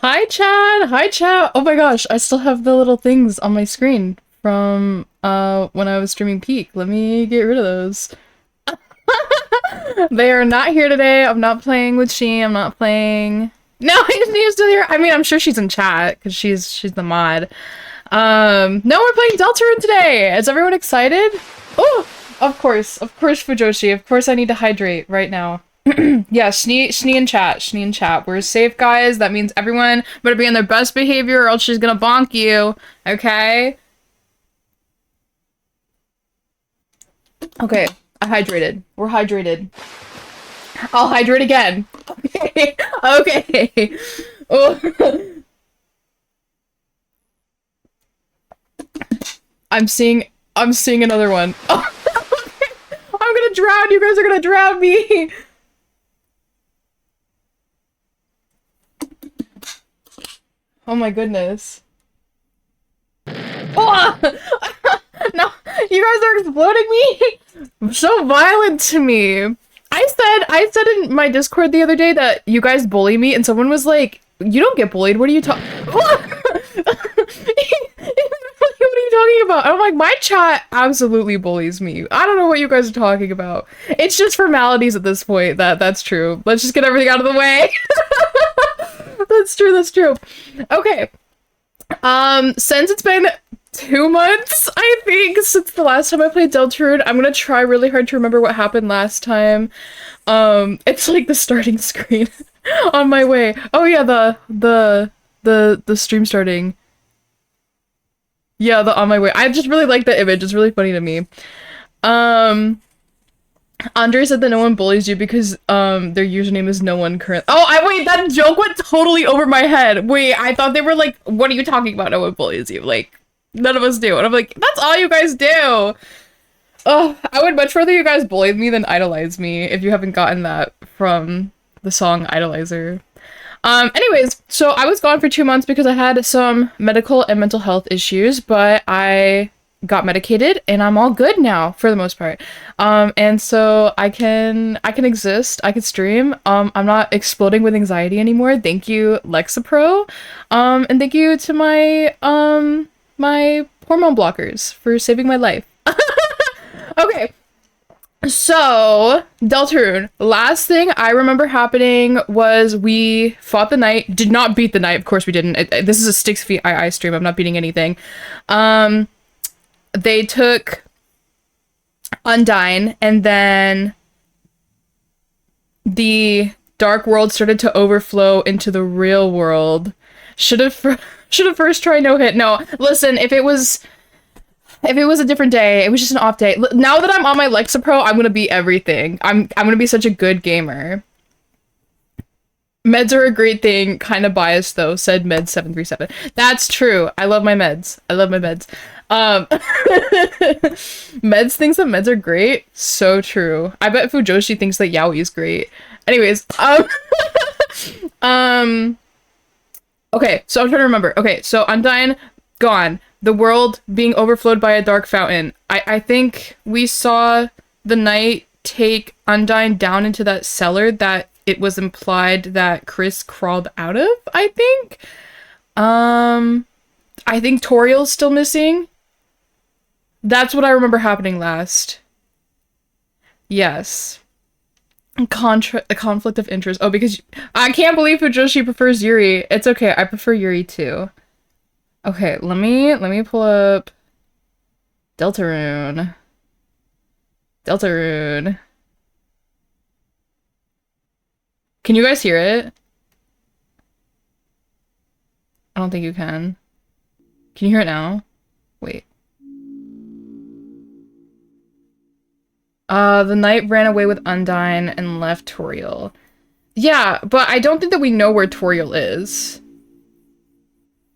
Hi, Chad. Hi, Chad. Oh my gosh, I still have the little things on my screen from when I was streaming Peak. Let me get rid of those. They are not here today. I'm not playing with She. I'm not playing. No, she's still here. I mean, I'm sure she's in chat because she's the mod. No, we're playing Deltarune today. Is everyone excited? Oh, of course, Fujoshi. Of course, I need to hydrate right now. Yeah, Schnee in chat. Schnee in chat. We're safe, guys. That means everyone better be on their best behavior or else she's gonna bonk you. Okay? Okay. I hydrated. We're hydrated. I'll hydrate again. Okay. Okay. Oh. I'm seeing another one. Oh, I'm gonna drown. You guys are gonna drown me. Oh my goodness. Oh! No, you guys are exploding me. So violent to me. I said in my Discord the other day that you guys bully me, and someone was like, "You don't get bullied. What are you talking? What are you talking about?" And I'm like, my chat absolutely bullies me. I don't know what you guys are talking about. It's just formalities at this point. That's true. Let's just get everything out of the way. That's true. That's true. Okay. Since it's been 2 months, I think, since the last time I played Deltarune, I'm gonna try really hard to remember what happened last time. It's like the starting screen on my way. Oh yeah, the stream starting. Yeah, the on my way. I just really like the image. It's really funny to me. Um, Andre said that no one bullies you because their username is no one current. Oh, I wait, that joke went totally over my head. Wait, I thought they were like, what are you talking about? No one bullies you. Like, none of us do. And I'm like, that's all you guys do. Oh, I would much rather you guys bullied me than idolize me if you haven't gotten that from the song Idolizer. Anyways, so I was gone for 2 months because I had some medical and mental health issues, but I got medicated and I'm all good now for the most part. And so I can exist, I can stream. I'm not exploding with anxiety anymore. Thank you, Lexapro. And thank you to my hormone blockers for saving my life. Okay, so, Deltarune, last thing I remember happening was we fought the knight, did not beat the knight, of course we didn't. This is a Styxvii II stream, I'm not beating anything. Um, they took Undyne, and then the dark world started to overflow into the real world. Should have should have first tried no hit. No, listen, if it was a different day, it was just an off day. Now that I'm on my Lexapro, I'm gonna be everything. I'm gonna be such a good gamer. Meds are a great thing, kind of biased though, said Med737. That's true. I love my meds. I love my meds. Meds thinks that meds are great. So true. I bet Fujoshi thinks that yaoi is great. Anyways, um, okay, so I'm trying to remember. Okay, so Undyne, gone. The world being overflowed by a dark fountain. I think we saw the knight take Undyne down into that cellar that it was implied that Chris crawled out of, I think. I think Toriel's still missing. That's what I remember happening last. Yes. A conflict of interest. Oh, because I can't believe Fujoshi prefers Yuri. It's okay, I prefer Yuri too. Okay, let me pull up Deltarune. Deltarune. Can you guys hear it? I don't think you can. Can you hear it now? Wait. The knight ran away with Undyne and left Toriel. Yeah, but I don't think that we know where Toriel is.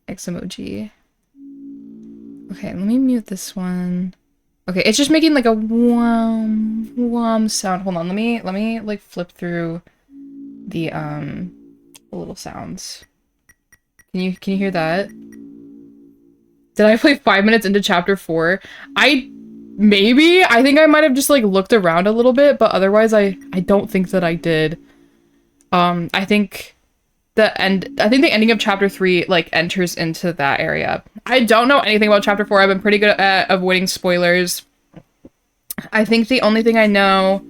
X emoji. Okay, let me mute this one. Okay, it's just making like a wham sound. Hold on, let me like flip through the little sounds. Can you hear that? Did I play 5 minutes into chapter 4? I think I might have just like looked around a little bit, but otherwise I don't think that I did. I think I think the ending of chapter 3 like enters into that area. I don't know anything about chapter 4. I've been pretty good at avoiding spoilers. I think the only thing I know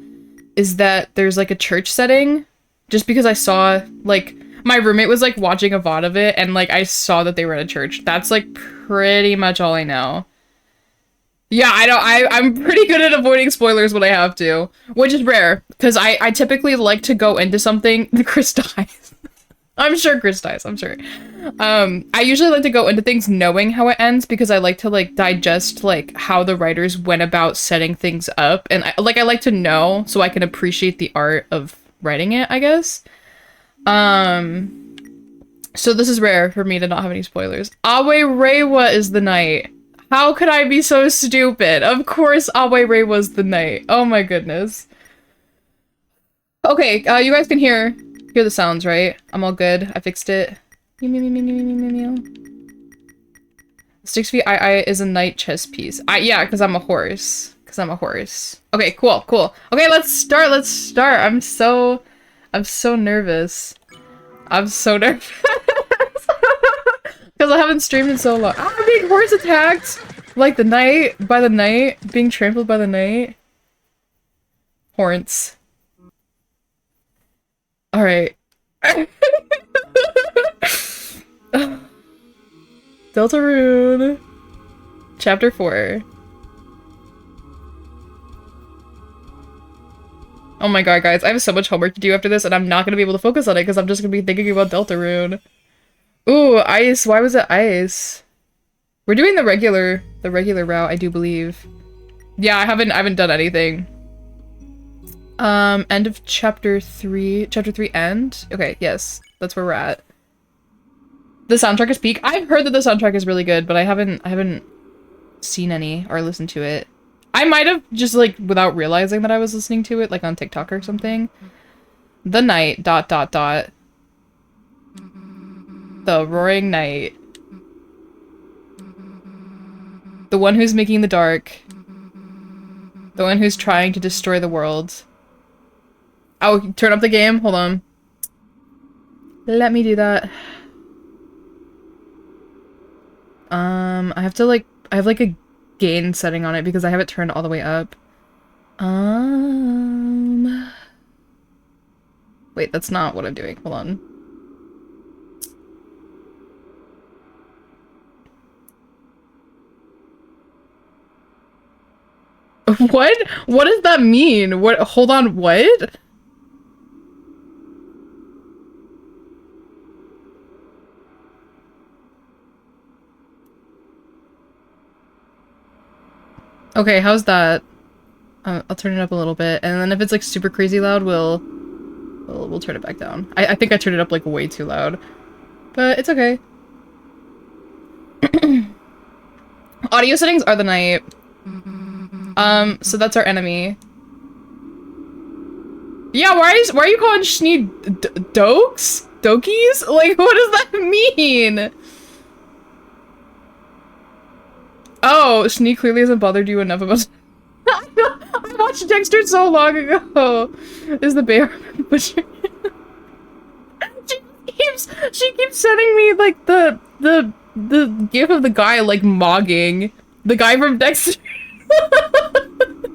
is that there's like a church setting, just because I saw like my roommate was like watching a VOD of it and like I saw that they were at a church. That's like pretty much all I know. Yeah, I'm pretty good at avoiding spoilers when I have to, which is rare because I typically like to go into something. Chris dies. I'm sure Chris dies, I'm sure. I usually like to go into things knowing how it ends because I like to like digest like how the writers went about setting things up, and I like to know so I can appreciate the art of writing it, I guess. So this is rare for me to not have any spoilers. Awe Reiwa is the knight. How could I be so stupid? Of course Awe Reiwa is the knight. Oh my goodness. Okay, you guys can hear the sounds, right? I'm all good. I fixed it. Meow, meow, meow, meow, meow, meow, meow. Styxvii I is a knight chess piece. Yeah, because I'm a horse. Okay, cool. Okay, let's start. I'm so nervous. I'm so nervous. Because I haven't streamed in so long. I'm being horse attacked! Like the knight, by the knight, being trampled by the knight. Horns. Alright. Deltarune. Chapter 4. Oh my god, guys, I have so much homework to do after this, and I'm not gonna be able to focus on it because I'm just gonna be thinking about Deltarune. Ooh, ice. Why was it ice? We're doing the regular route, I do believe. Yeah, I haven't done anything. End of chapter 3. Chapter 3 end? Okay, yes. That's where we're at. The soundtrack is peak. I've heard that the soundtrack is really good, but I haven't seen any or listened to it. I might have just like without realizing that I was listening to it, like on TikTok or something. The night, ... The roaring night. The one who's making the dark. The one who's trying to destroy the world. Oh, turn up the game? Hold on. Let me do that. I have to like, I have like a gain setting on it because I have it turned all the way up. Wait, that's not what I'm doing. Hold on. What? What does that mean? What? Hold on, what? Okay, how's that? I'll turn it up a little bit, and then if it's like super crazy loud, we'll turn it back down. I think I turned it up like way too loud, but it's okay. Audio settings are the night. So that's our enemy. Yeah, why are you calling Schnee dokes? Dokies? Like, what does that mean? Oh, Schnee clearly hasn't bothered you enough about- I watched Dexter so long ago. Is the bear butcher? she keeps sending me like the gif of the guy like mogging the guy from Dexter.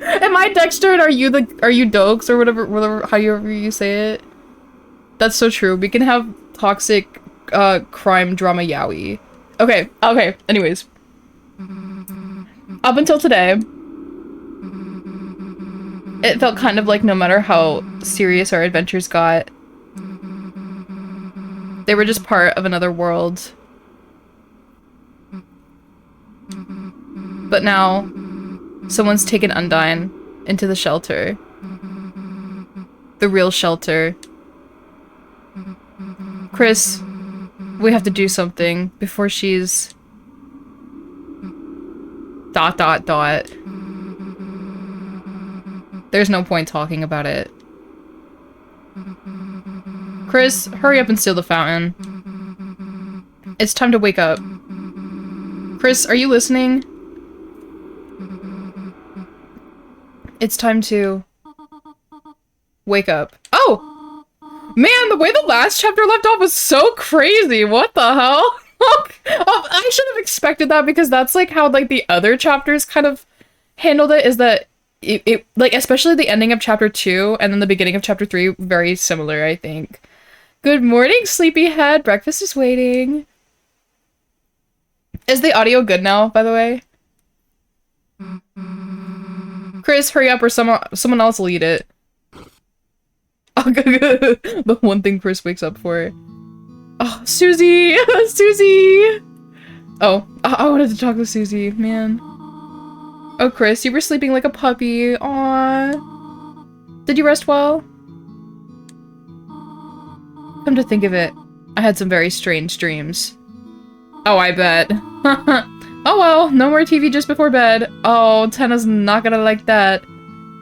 Am I Dexter and are you Dokes or whatever however you say it? That's so true. We can have toxic crime drama yaoi. Okay, anyways. Up until today, it felt kind of like no matter how serious our adventures got, they were just part of another world. But now, someone's taken Undyne into the shelter. The real shelter. Chris, we have to do something before she's... ... There's no point talking about it. Chris, hurry up and steal the fountain. It's time to wake up. Chris, are you listening? It's time to... wake up. Oh! Man, the way the last chapter left off was so crazy. What the hell? I should have expected that because that's like how like the other chapters kind of handled it, is that it like especially the ending of chapter 2 and then the beginning of chapter 3 very similar, I think. Good morning, sleepyhead. Breakfast is waiting. Is the audio good now, by the way? Chris, hurry up or someone else will eat it. Oh, the one thing Chris wakes up for. Oh, Susie! Susie! Oh, I wanted to talk to Susie, man. Oh, Chris, you were sleeping like a puppy. Aww. Did you rest well? Come to think of it, I had some very strange dreams. Oh, I bet. Oh well, no more TV just before bed. Oh, Tenna's not gonna like that.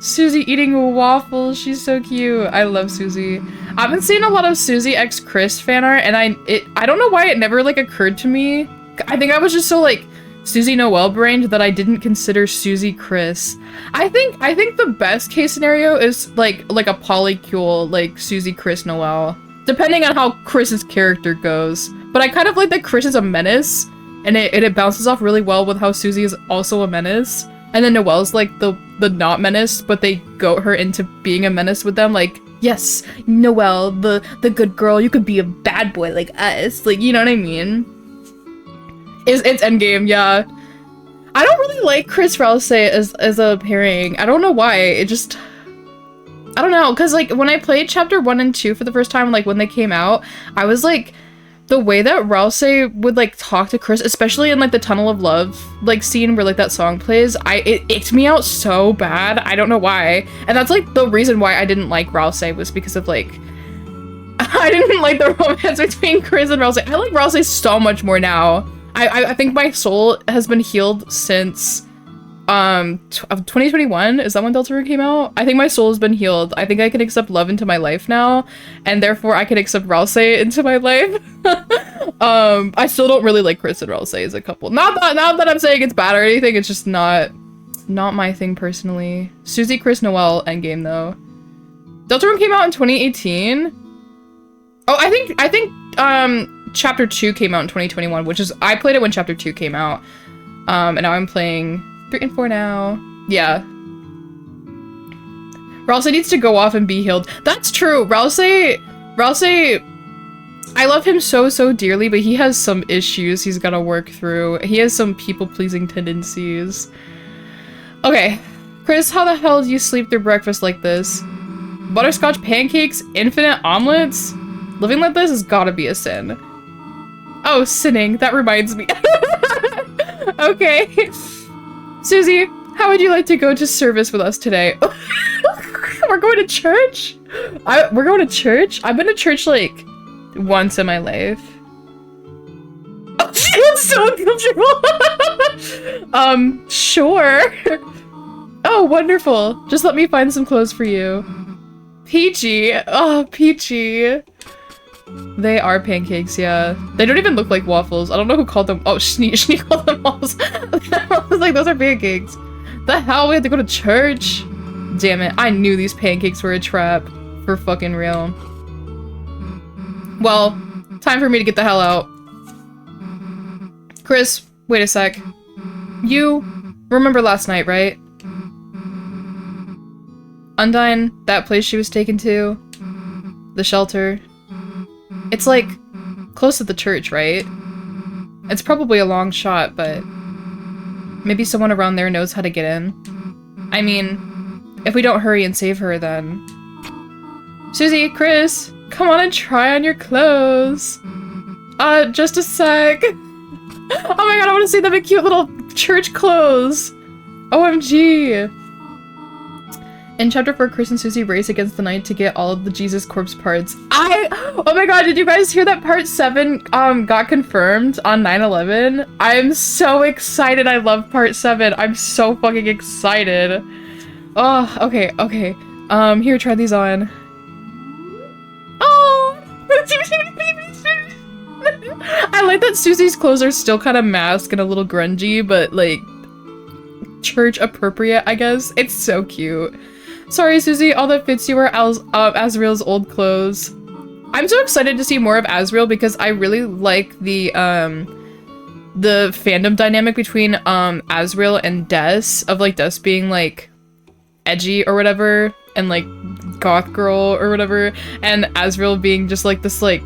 Susie eating waffles, she's so cute. I love Susie. I've been seeing a lot of Susie x Chris fan art, and I don't know why it never like occurred to me. I think I was just so like Susie Noelle brained that I didn't consider Susie Chris. I think the best case scenario is like a polycule like Susie Chris Noelle, depending on how Chris's character goes. But I kind of like that Chris is a menace, and it bounces off really well with how Susie is also a menace. And then Noelle's like the not menace, but they goat her into being a menace with them. Like, yes, Noelle, the good girl, you could be a bad boy like us. Like, you know what I mean? It's endgame, yeah. I don't really like Chris Rouse as a pairing. I don't know why. It just... I don't know, because like when I played chapter 1 and 2 for the first time, like when they came out, I was like, the way that Rouse would like talk to Chris, especially in like the Tunnel of Love like scene where like that song plays, it icked me out so bad. I don't know why. And that's like the reason why I didn't like Rouse, was because of like I didn't like the romance between Chris and Rouse. I like Rouse so much more now. I think my soul has been healed since 2021. Is that when Deltarune came out? I think my soul has been healed. I think I can accept love into my life now, and therefore I can accept Rouse into my life. I still don't really like Chris and Rouse as a couple. Not that I'm saying it's bad or anything, it's just not my thing personally. Susie Chris Noelle endgame though. Deltarune came out in 2018. Oh, I think chapter 2 came out in 2021, which is I played it when chapter 2 came out. And now I'm playing 3 and 4 now. Yeah. Rouse needs to go off and be healed. That's true. Rouse, I love him so dearly, but he has some issues he's gotta work through. He has some people-pleasing tendencies. Okay. Chris, how the hell do you sleep through breakfast like this? Butterscotch pancakes? Infinite omelets? Living like this has gotta be a sin. Oh, sinning. That reminds me. Okay. Susie, how would you like to go to service with us today? We're going to church? We're going to church? I've been to church like once in my life. Oh, she looks so uncomfortable. Sure. Oh, wonderful. Just let me find some clothes for you. Peachy. Oh, Peachy. They are pancakes, yeah. They don't even look like waffles. I don't know who called them. Oh, Schnee called them waffles. I was like, those are pancakes. The hell? We had to go to church? Damn it. I knew these pancakes were a trap. For fucking real. Well, time for me to get the hell out. Chris, wait a sec. You remember last night, right? Undyne, that place she was taken to? The shelter? It's like close to the church, right? It's probably a long shot, but maybe someone around there knows how to get in. I mean, if we don't hurry and save her, then... Susie, Chris, come on and try on your clothes. Just a sec. Oh my god, I want to see them in cute little church clothes. OMG. In chapter 4, Chris and Susie race against the night to get all of the Jesus corpse parts. Oh my god, did you guys hear that part 7 got confirmed on 9/11? I'm so excited. I love part 7. I'm so fucking excited. Oh, okay. Here, try these on. Oh! I like that Susie's clothes are still kind of masked and a little grungy, but like church appropriate, I guess. It's so cute. Sorry, Susie, all that fits you are Azriel's old clothes. I'm so excited to see more of Asriel because I really like the fandom dynamic between Asriel and Des, of like Des being like edgy or whatever and like goth girl or whatever, and Asriel being just like this like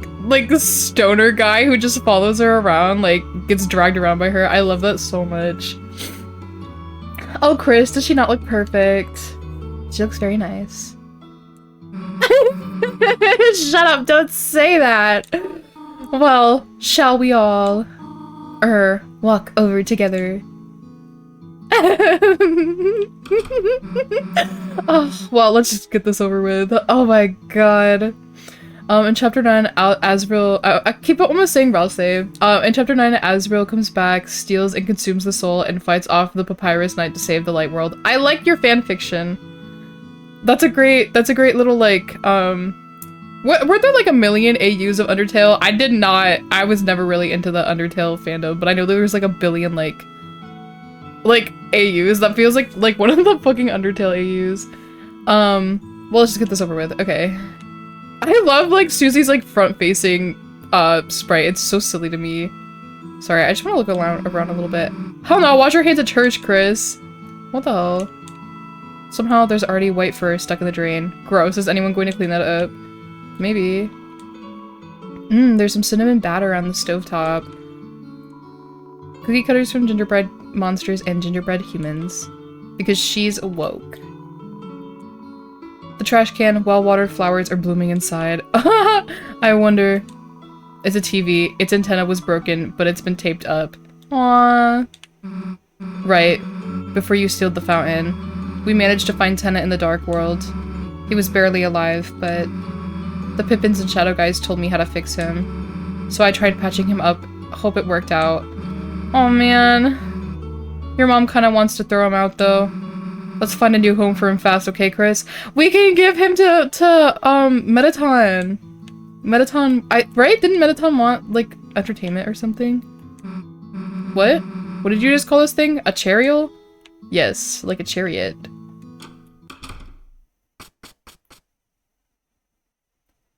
this stoner guy who just follows her around, like gets dragged around by her. I love that so much. Oh, Chris, does she not look perfect? She looks very nice. Shut up, don't say that. Well, shall we all walk over together? Oh, well, let's just get this over with. Oh my god. In chapter 9, Asriel, I keep almost saying Ralsei. In chapter 9, Asriel comes back, steals and consumes the soul, and fights off the Papyrus Knight to save the light world. I like your fanfiction. That's a great little, like, were there like a million AUs of Undertale? I did not. I was never really into the Undertale fandom, but I know there was like a billion, like AUs. That feels like one of the fucking Undertale AUs. Well, let's just get this over with. Okay. I love, like, Susie's, like, front-facing, sprite. It's so silly to me. Sorry, I just want to look around a little bit. Hell no, wash your hands at church, Chris. What the hell? Somehow there's already white fur stuck in the drain. Gross. Is anyone going to clean that up? Maybe. There's some cinnamon batter on the stovetop. Cookie cutters from gingerbread monsters and gingerbread humans. Because she's awoke. The trash can, well-watered flowers are blooming inside. I wonder. It's a TV. Its antenna was broken, but it's been taped up. Aww. Right. Before you sealed the fountain. We managed to find Tenna in the Dark World. He was barely alive, but the Pippins and Shadow Guys told me how to fix him. So I tried patching him up. Hope it worked out. Oh man. Your mom kinda wants to throw him out though. Let's find a new home for him fast, okay, Chris? We can give him to Mettaton. Mettaton, right? Didn't Mettaton want, like, entertainment or something? What? What did you just call this thing? A chariot? Yes, like a chariot.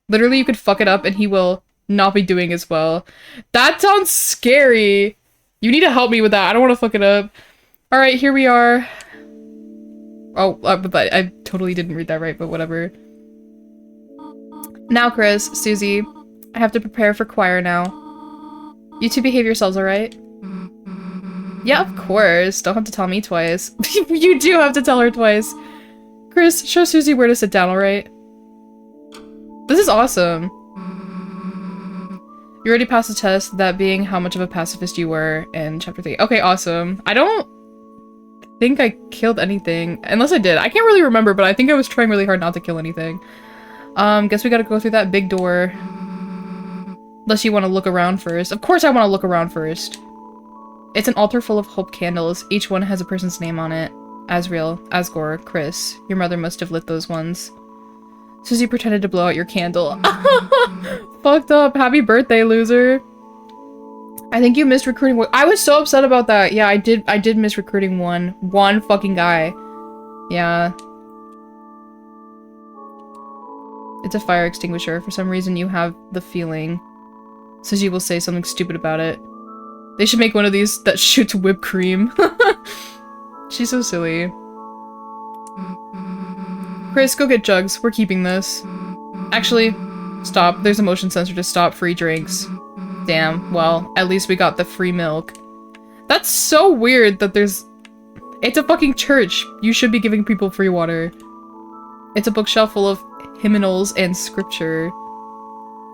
Literally, you could fuck it up and he will not be doing as well. That sounds scary. You need to help me with that. I don't want to fuck it up. Alright, here we are. Oh, but I totally didn't read that right, but whatever. Now, Chris, Susie, I have to prepare for choir now. You two behave yourselves, alright? Yeah, of course. Don't have to tell me twice. You do have to tell her twice. Chris, show Susie where to sit down, alright? This is awesome. You already passed the test, that being how much of a pacifist you were in chapter 3. Okay, awesome. I don't think I killed anything. Unless I did. I can't really remember, but I think I was trying really hard not to kill anything. Guess we gotta go through that big door. Unless you want to look around first. Of course I want to look around first. It's an altar full of hope candles. Each one has a person's name on it. Asriel, Asgore, Chris. Your mother must have lit those ones. Susie pretended to blow out your candle. Fucked up. Happy birthday, loser. I think you missed recruiting. I was so upset about that. Yeah, I did miss recruiting one fucking guy. Yeah. It's a fire extinguisher. For some reason, you have the feeling. Susie will say something stupid about it. They should make one of these that shoots whipped cream. She's so silly. Chris, go get jugs. We're keeping this. Actually, stop. There's a motion sensor to stop free drinks. Damn, well, at least we got the free milk. That's so weird that there's... It's a fucking church. You should be giving people free water. It's a bookshelf full of hymnals and scripture.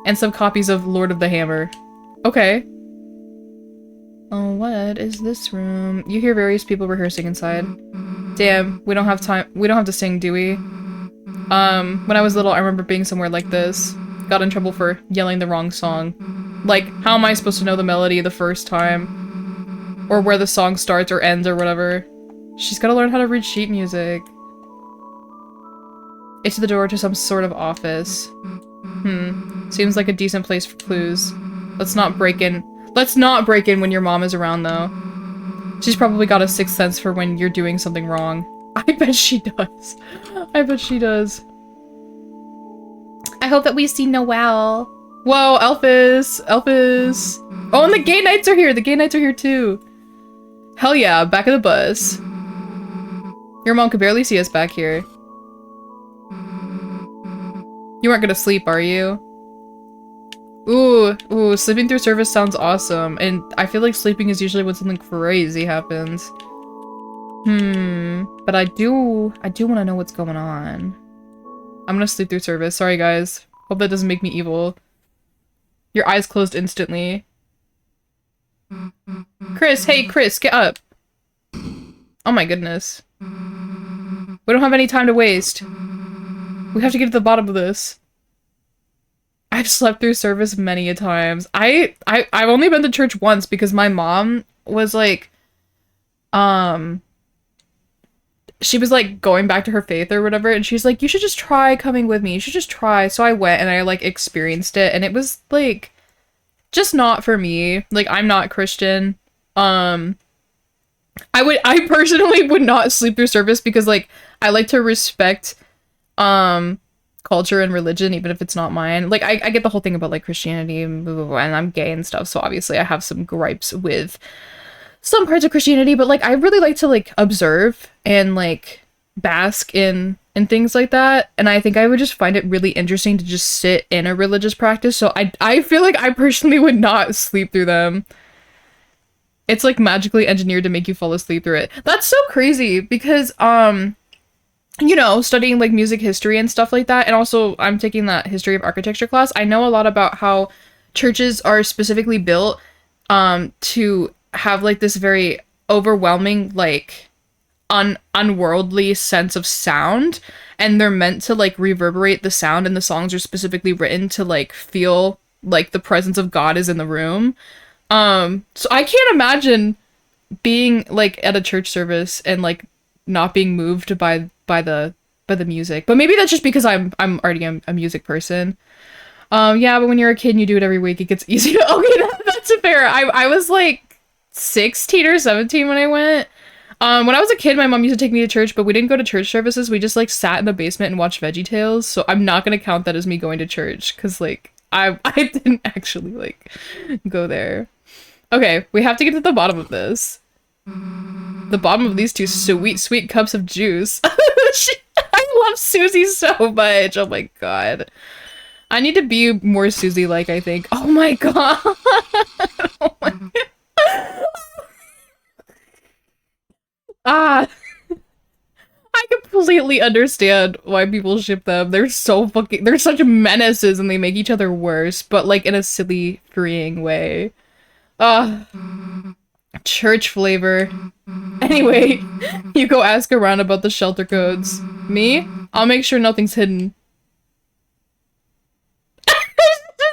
And some copies of Lord of the Hammer. Okay. Oh, what is this room? You hear various people rehearsing inside. Damn, we don't have time. We don't have to sing, do we? When I was little, I remember being somewhere like this. Got in trouble for yelling the wrong song. Like, how am I supposed to know the melody the first time? Or where the song starts or ends or whatever. She's gotta learn how to read sheet music. It's the door to some sort of office. Seems like a decent place for clues. Let's not break in. Let's not break in when your mom is around, though. She's probably got a sixth sense for when you're doing something wrong. I bet she does. I bet she does. I hope that we see Noelle. Whoa, Elphys! Elphys! Oh, and the gay knights are here! The gay knights are here too! Hell yeah, back of the bus. Your mom could barely see us back here. You weren't gonna sleep, are you? Ooh, sleeping through service sounds awesome. And I feel like sleeping is usually when something crazy happens. But I do want to know what's going on. I'm gonna sleep through service. Sorry, guys. Hope that doesn't make me evil. Your eyes closed instantly. Chris, hey, Chris, get up. Oh my goodness. We don't have any time to waste. We have to get to the bottom of this. I've slept through service many a times. I've only been to church once because my mom was like, she was like going back to her faith or whatever, and she's like, you should just try coming with me. You should just try. So I went and I like experienced it, and it was like just not for me. Like, I'm not Christian. I personally would not sleep through service because like I like to respect culture and religion even if it's not mine. Like I get the whole thing about like Christianity and blah, blah, blah, and I'm gay and stuff, so obviously I have some gripes with some parts of Christianity, but like I really like to like observe and like bask in things like that, and I think I would just find it really interesting to just sit in a religious practice. So I feel like I personally would not sleep through them. It's like magically engineered to make you fall asleep through it. That's so crazy because you know, studying like music history and stuff like that, and also I'm taking that history of architecture class. I know a lot about how churches are specifically built to have like this very overwhelming like unworldly sense of sound, and they're meant to like reverberate the sound, and the songs are specifically written to like feel like the presence of God is in the room. So I can't imagine being like at a church service and like not being moved by the music. But maybe that's just because I'm already a music person. Yeah, but when you're a kid and you do it every week, it gets easier. Okay, that's fair. I was like 16 or 17 when I went. When I was a kid, my mom used to take me to church, but we didn't go to church services. We just like sat in the basement and watched VeggieTales. So I'm not gonna count that as me going to church because like I didn't actually like go there. Okay, we have to get to the bottom of this. The bottom of these two sweet cups of juice. I love Susie so much. Oh my god. I need to be more Susie-like, I think. Oh my god. Oh my god. I completely understand why people ship them. They're such menaces and they make each other worse, but like in a silly, freeing way. Church flavor. Anyway, you go ask around about the shelter codes. Me? I'll make sure nothing's hidden. I'm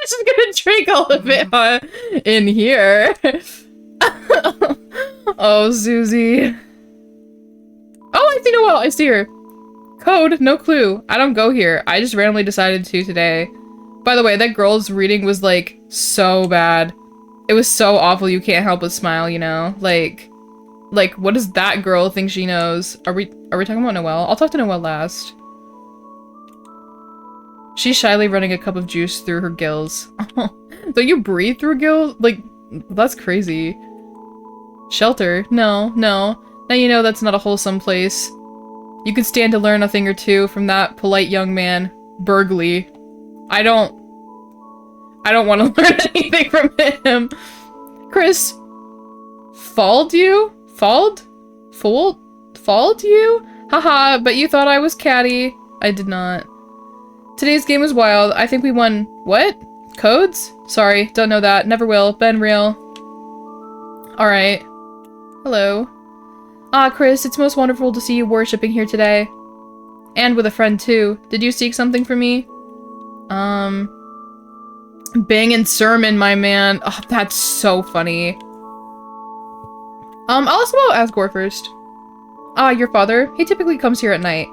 just gonna drink all of it, huh? In here. Oh, Susie. Oh, I see Noelle. I see her. Code? No clue. I don't go here. I just randomly decided to today. By the way, that girl's reading was like so bad. It was so awful you can't help but smile, you know? Like, what does that girl think she knows? Are we talking about Noelle? I'll talk to Noelle last. She's shyly running a cup of juice through her gills. Don't you breathe through gills? Like, that's crazy. Shelter? No. Now you know that's not a wholesome place. You could stand to learn a thing or two from that polite young man, Burgley. I don't want to learn anything from him. Chris, fooled you? Fooled you? Haha, but you thought I was catty. I did not. Today's game was wild. I think we won. What? Codes? Sorry, don't know that. Never will. Been real. Alright. Hello. Ah, Chris, it's most wonderful to see you worshipping here today. And with a friend, too. Did you seek something from me? Bangin' sermon, my man. Oh, that's so funny. I'll also ask Gore first. Ah, your father? He typically comes here at night.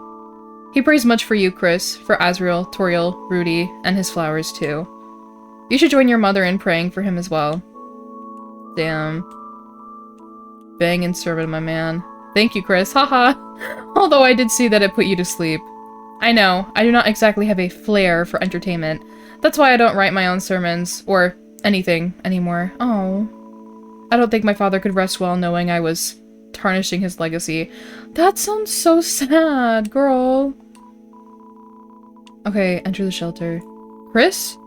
He prays much for you, Chris, for Azrael, Toriel, Rudy, and his flowers, too. You should join your mother in praying for him as well. Damn. Bangin' sermon, my man. Thank you, Chris. Haha. Although I did see that it put you to sleep. I know, I do not exactly have a flair for entertainment. That's why I don't write my own sermons, or anything, anymore. Oh. I don't think my father could rest well knowing I was tarnishing his legacy. That sounds so sad, girl. Okay, enter the shelter. Chris?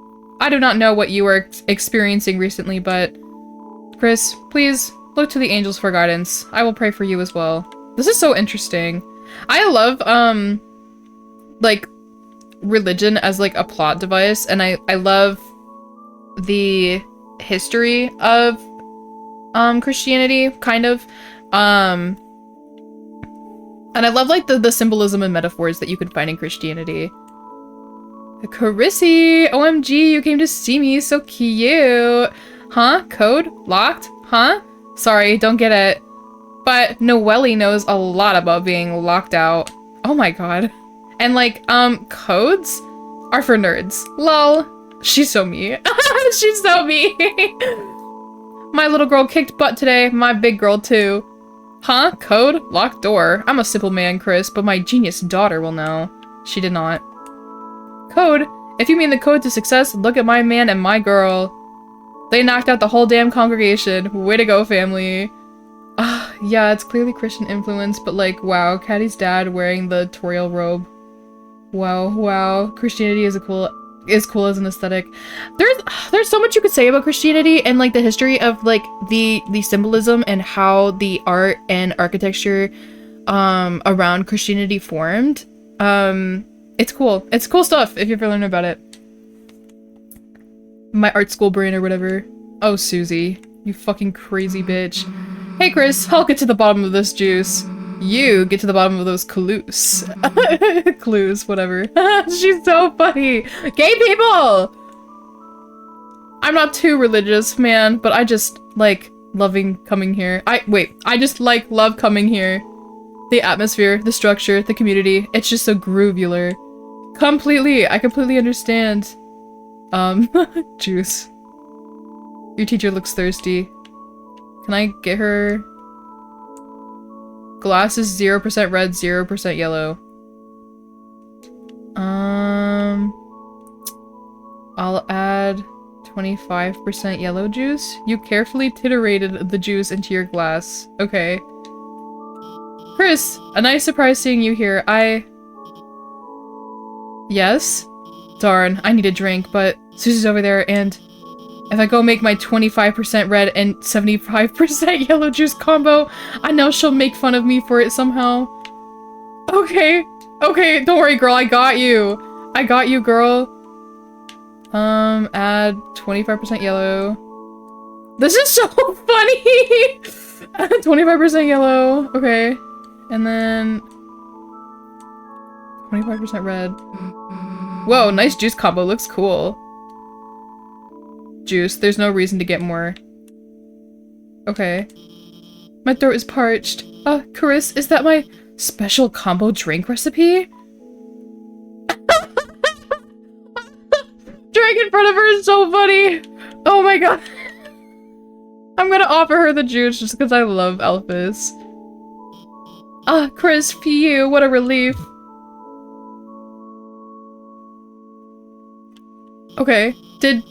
I do not know what you were experiencing recently, but... Chris, please, look to the angels for guidance. I will pray for you as well. This is so interesting. I love, like, religion as, like, a plot device, and I love the history of, Christianity, kind of. And I love, like, the symbolism and metaphors that you can find in Christianity. Carissy! OMG, you came to see me, so cute! Huh? Code? Locked? Huh? Sorry, don't get it. But Noelle knows a lot about being locked out. Oh my god. And like, codes are for nerds. Lol. She's so me. She's so me. My little girl kicked butt today, my big girl too. Huh? Code? Locked door. I'm a simple man, Chris, but my genius daughter will know. She did not. Code? If you mean the code to success, look at my man and my girl. They knocked out the whole damn congregation. Way to go, family. Yeah, it's clearly Christian influence, but like, wow, Caddy's dad wearing the tutorial robe. Wow. Christianity is cool as an aesthetic. There's so much you could say about Christianity and like the history of like the symbolism and how the art and architecture around Christianity formed. It's cool. It's cool stuff if you ever learn about it. My art school brain or whatever. Oh, Susie. You fucking crazy bitch. Hey, Chris, I'll get to the bottom of this juice. You get to the bottom of those clues. Clues, whatever. She's so funny. Gay people! I'm not too religious, man, but I just like loving coming here. I just like love coming here. The atmosphere, the structure, the community. It's just so groovular. I completely understand. Juice. Your teacher looks thirsty. Can I get her? Glass is 0% red, 0% yellow. I'll add 25% yellow juice. You carefully titerated the juice into your glass. Okay. Chris, a nice surprise seeing you here. Yes? Darn, I need a drink, but Susie's over there, and if I go make my 25% red and 75% yellow juice combo, I know she'll make fun of me for it somehow. Okay, don't worry, girl, I got you. I got you, girl. Add 25% yellow. This is so funny! 25% yellow, okay. And then 25% red. Whoa, nice juice combo, looks cool. Juice, there's no reason to get more. Okay. My throat is parched. Chris, is that my special combo drink recipe? Drink in front of her is so funny! Oh my god. I'm gonna offer her the juice just because I love Elphys. Chris, phew, what a relief. Okay, did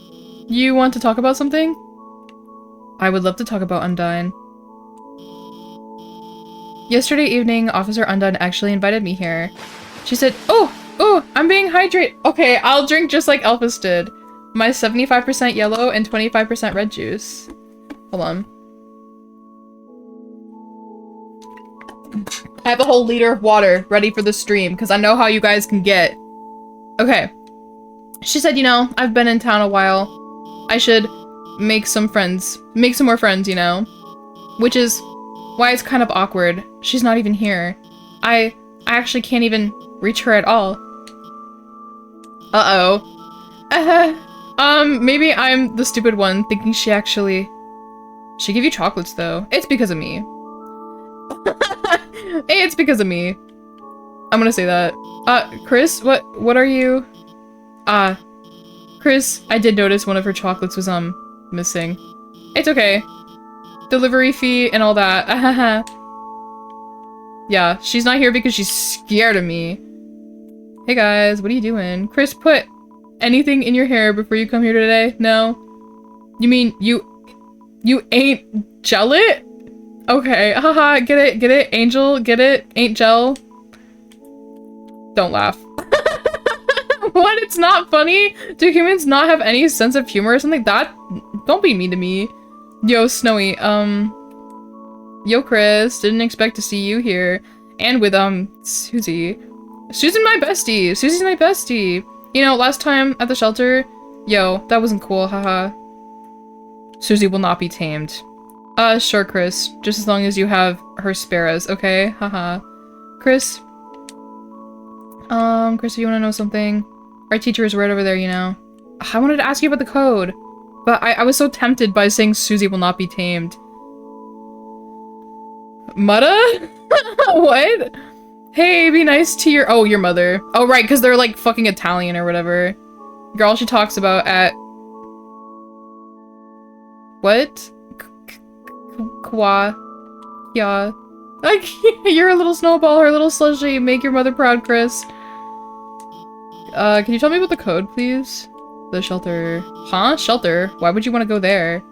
you want to talk about something? I would love to talk about Undyne. Yesterday evening, Officer Undyne actually invited me here. She said, oh, I'm being hydrated. Okay, I'll drink just like Elphys did. My 75% yellow and 25% red juice. Hold on. I have a whole liter of water ready for the stream because I know how you guys can get. Okay. She said, you know, I've been in town a while. I should make some friends. Make some more friends, you know? Which is why it's kind of awkward. She's not even here. I actually can't even reach her at all. Uh-oh. Maybe I'm the stupid one thinking she gave you chocolates, though. It's because of me. It's because of me. I'm gonna say that. Chris, what are you? Chris, I did notice one of her chocolates was, missing. It's okay. Delivery fee and all that. Yeah, she's not here because she's scared of me. Hey guys, what are you doing? Chris, put anything in your hair before you come here today? No? You mean you ain't gel it? Okay, haha, get it, angel, get it, ain't gel. Don't laugh. What? It's not funny? Do humans not have any sense of humor or something? That don't be mean to me. Yo, Snowy, yo, Chris, didn't expect to see you here. And with, Susie. Susie's my bestie. Susie's my bestie. You know, last time at the shelter, yo, that wasn't cool, haha. Susie will not be tamed. Sure, Chris. Just as long as you have her sparrows, okay? Haha. Chris? Chris, you wanna know something? Our teacher is right over there, you know. I wanted to ask you about the code, but I was so tempted by saying Susie will not be tamed. Mutta? What? Hey, be nice to your- oh, your mother. Oh, right, because they're like fucking Italian or whatever. Girl she talks about at- what? Kwa. Yeah. Like, you're a little snowball or a little slushy. Make your mother proud, Chris. Can you tell me about the code, please? The shelter. Huh? Shelter? Why would you want to go there?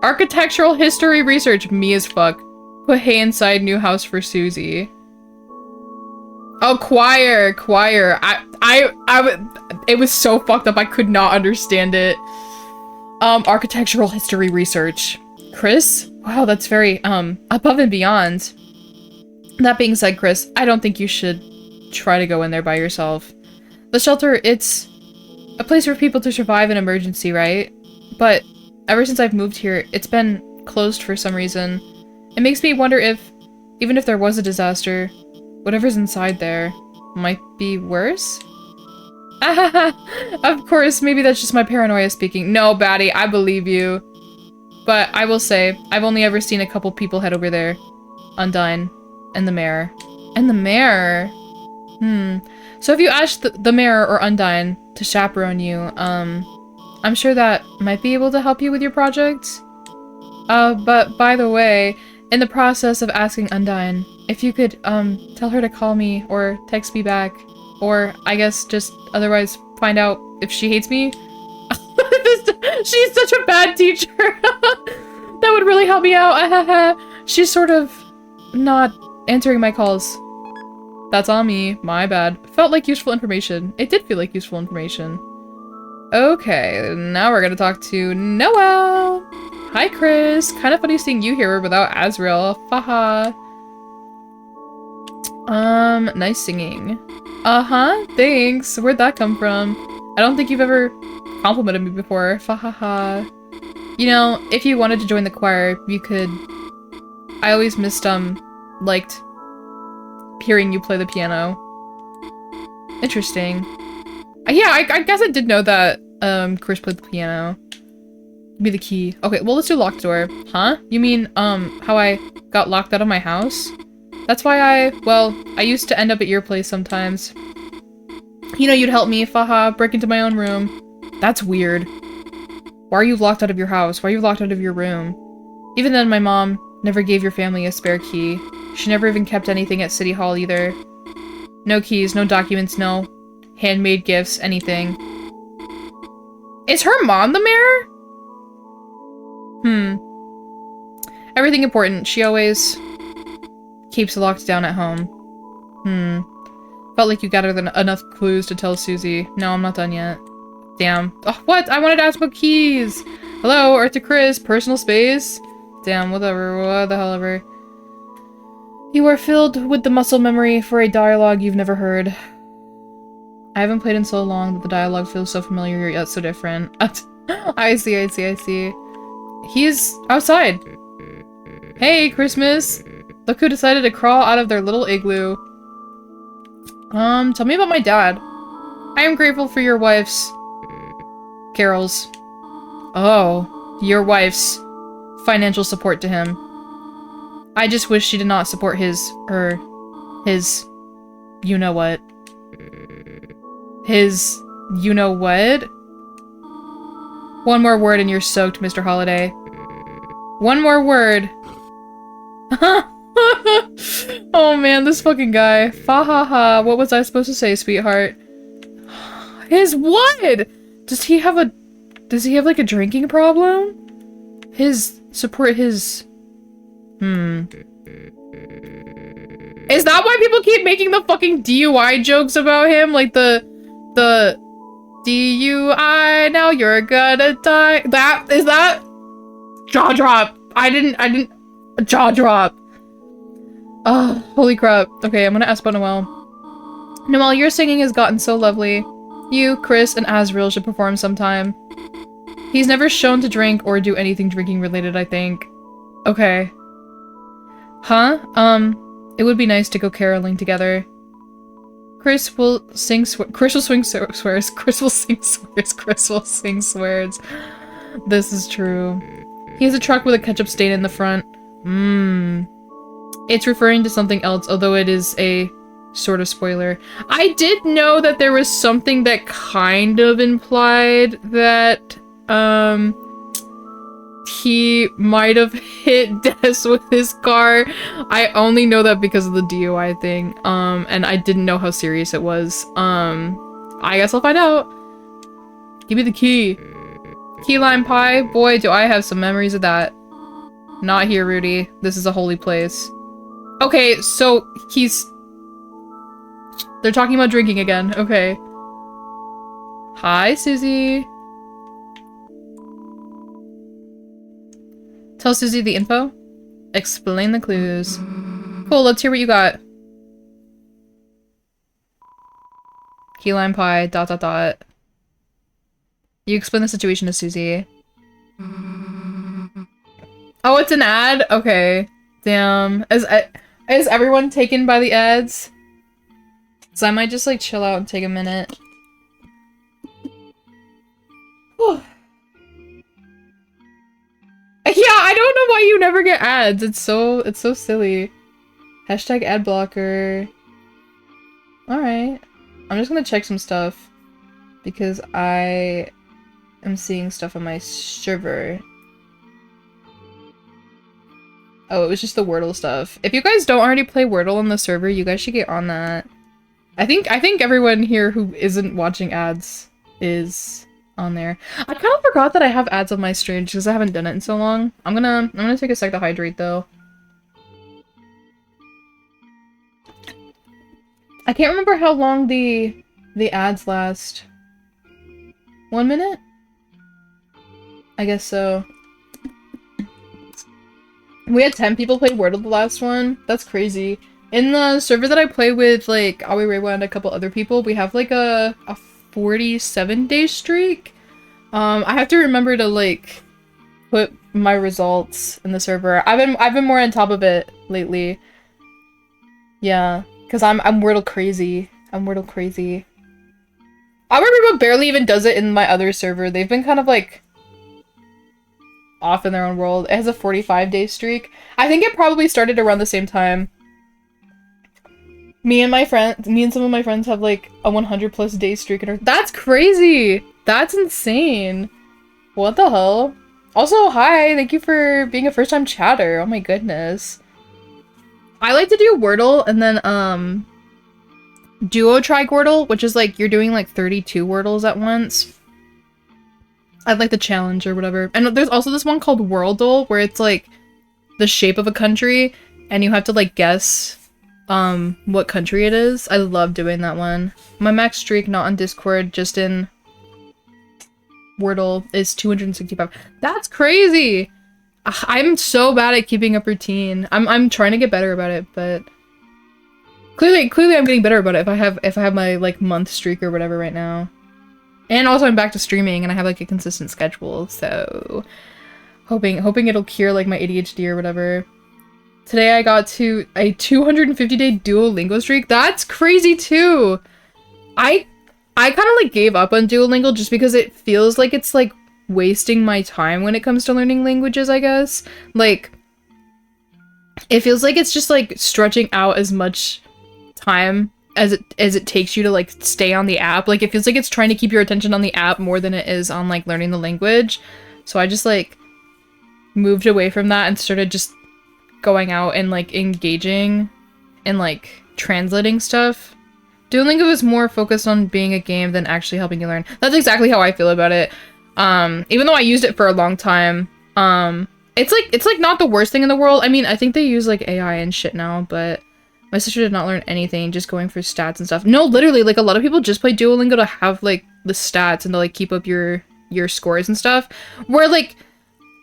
Architectural history research. Me as fuck. Put hay inside new house for Susie. Oh, choir. Choir. It was so fucked up. I could not understand it. Architectural history research. Chris? Wow, that's very, above and beyond. That being said, Chris, I don't think you should try to go in there by yourself. The shelter, it's a place for people to survive an emergency, right? But ever since I've moved here, it's been closed for some reason. It makes me wonder if, even if there was a disaster, whatever's inside there might be worse? Of course, maybe that's just my paranoia speaking. No, Batty, I believe you. But I will say, I've only ever seen a couple people head over there. Undyne. And the mayor. And the mayor? So if you ask the mayor or Undyne to chaperone you, I'm sure that might be able to help you with your project. But by the way, in the process of asking Undyne, if you could, tell her to call me or text me back, or I guess just otherwise find out if she hates me. She's such a bad teacher. That would really help me out. She's sort of not answering my calls. That's on me. My bad. Felt like useful information. It did feel like useful information. Okay, now we're gonna talk to Noelle. Hi, Chris. Kind of funny seeing you here without Azrael. Haha. Nice singing. Uh-huh, thanks. Where'd that come from? I don't think you've ever complimented me before. Fahaha. You know, if you wanted to join the choir, you could. I always liked hearing you play the piano. Interesting. Yeah, I guess I did know that, Chris played the piano. Give me the key. Okay, well, let's do locked door. Huh? You mean, how I got locked out of my house? That's why I used to end up at your place sometimes. You know, you'd help me, faha, break into my own room. That's weird. Why are you locked out of your house? Why are you locked out of your room? Even then, my mom never gave your family a spare key. She never even kept anything at City Hall either. No keys, no documents, no handmade gifts, anything. Is her mom the mayor? Everything important. She always keeps locked down at home. Felt like you gathered enough clues to tell Susie. No, I'm not done yet. Damn. Oh, what? I wanted to ask about keys! Hello, Earth to Chris. Personal space? Damn, whatever. What the hell ever. You are filled with the muscle memory for a dialogue you've never heard. I haven't played in so long that the dialogue feels so familiar yet so different. I see. He's outside. Hey, Christmas! Look who decided to crawl out of their little igloo. Tell me about my dad. I am grateful for your wife's... Carol's. Oh, your wife's financial support to him. I just wish she did not support his, you-know-what. His, you-know-what? One more word and you're soaked, Mr. Holiday. One more word. Oh man, this fucking guy. Fa ha ha. What was I supposed to say, sweetheart? His what? Does he have like a drinking problem? His support his Is that why people keep making the fucking DUI jokes about him? Like the DUI, now you're gonna die. Is that jaw drop. I didn't jaw drop. Oh, holy crap. Okay, I'm gonna ask about Noelle. Noelle, your singing has gotten so lovely. You, Chris, and Asriel should perform sometime. He's never shown to drink or do anything drinking related, I think. Okay. Huh? It would be nice to go caroling together. Chris will sing Chris will sing swears. Chris will sing swears. Chris will sing swears. This is true. He has a truck with a ketchup stain in the front. It's referring to something else, although it is a sort of spoiler. I did know that there was something that kind of implied that, he might have hit Des with his car. I only know that because of the DUI thing, and I didn't know how serious it was. I guess I'll find out. Give me the key. Key lime pie? Boy, do I have some memories of that. Not here, Rudy. This is a holy place. Okay, so they're talking about drinking again. Okay. Hi, Susie. Tell Susie the info. Explain the clues. Cool, let's hear what you got. Key lime pie, ... You explain the situation to Susie. Oh, it's an ad? Okay. Damn. Is everyone taken by the ads? So I might just like chill out and take a minute. Whew. Yeah, I don't know why you never get ads. It's so silly. Hashtag ad blocker. Alright. I'm just gonna check some stuff. Because I am seeing stuff on my server. Oh, it was just the Wordle stuff. If you guys don't already play Wordle on the server, you guys should get on that. I think everyone here who isn't watching ads is on there. I kind of forgot that I have ads on my stream because I haven't done it in so long. I'm gonna take a sec to hydrate though. I can't remember how long the ads last. 1 minute? I guess so. We had 10 people play Wordle the last one. That's crazy. In the server that I play with, like, Aoi Reiwa and a couple other people, we have, like, a 47-day streak. I have to remember to, like, put my results in the server. I've been more on top of it lately. Yeah, because I'm Wordle crazy. I'm Wordle crazy. Aoi Reiwa barely even does it in my other server. They've been kind of, like, off in their own world. It has a 45-day streak. I think it probably started around the same time. Me and some of my friends have like a 100+ day streak in our— That's crazy! That's insane! What the hell? Also, hi! Thank you for being a first-time chatter. Oh my goodness. I like to do Wordle and then, Duo Trig Wordle, which is like, you're doing like 32 Wordles at once. I'd like the challenge or whatever. And there's also this one called Worldle, where it's like the shape of a country, and you have to like guess what country it is. I love doing that one. My max streak, not on Discord, just in Wordle, is 265. That's crazy! I'm so bad at keeping up routine. I'm trying to get better about it, but clearly I'm getting better about it if I have my like month streak or whatever right now. And also I'm back to streaming and I have like a consistent schedule, so hoping it'll cure like my ADHD or whatever. Today I got to a 250-day Duolingo streak. That's crazy too! I kind of like gave up on Duolingo just because it feels like it's like wasting my time when it comes to learning languages, I guess. Like, it feels like it's just like stretching out as much time as it takes you to like stay on the app. Like, it feels like it's trying to keep your attention on the app more than it is on like learning the language. So I just like moved away from that and started just going out and like engaging and like translating stuff. Duolingo is more focused on being a game than actually helping you learn. That's exactly how I feel about it. Even though I used it for a long time, it's like not the worst thing in the world. I mean, I think they use like AI and shit now, but my sister did not learn anything, just going for stats and stuff. No, literally, like a lot of people just play Duolingo to have like the stats and to like keep up your scores and stuff. Where like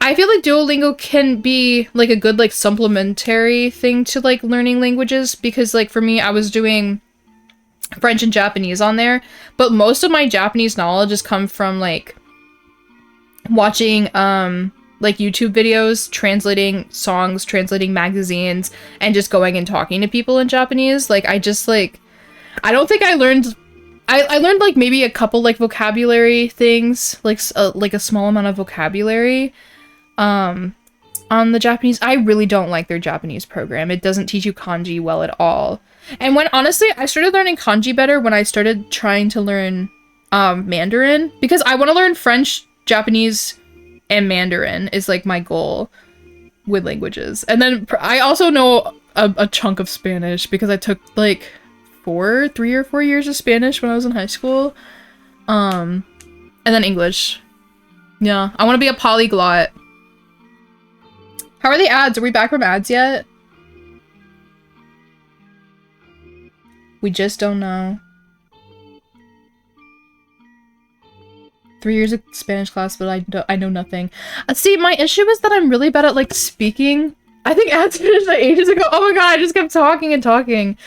I feel like Duolingo can be like a good like supplementary thing to like learning languages, because like for me, I was doing French and Japanese on there, but most of my Japanese knowledge has come from like watching like YouTube videos, translating songs, translating magazines, and just going and talking to people in Japanese. Like I just like I don't think I learned like maybe a couple like vocabulary things, like a small amount of vocabulary on the Japanese. I really don't like their Japanese program. It doesn't teach you kanji well at all. And when honestly, I started learning kanji better when I started trying to learn Mandarin, because I want to learn French, Japanese, and Mandarin is like my goal with languages. And then I also know a chunk of Spanish because I took like 3 or 4 years of Spanish when I was in high school. And then English. Yeah, I want to be a polyglot. How are the ads? Are we back from ads yet? We just don't know. 3 years of Spanish class, but I know nothing. See, my issue is that I'm really bad at like speaking. I think ads finished like ages ago. Oh my god, I just kept talking and talking.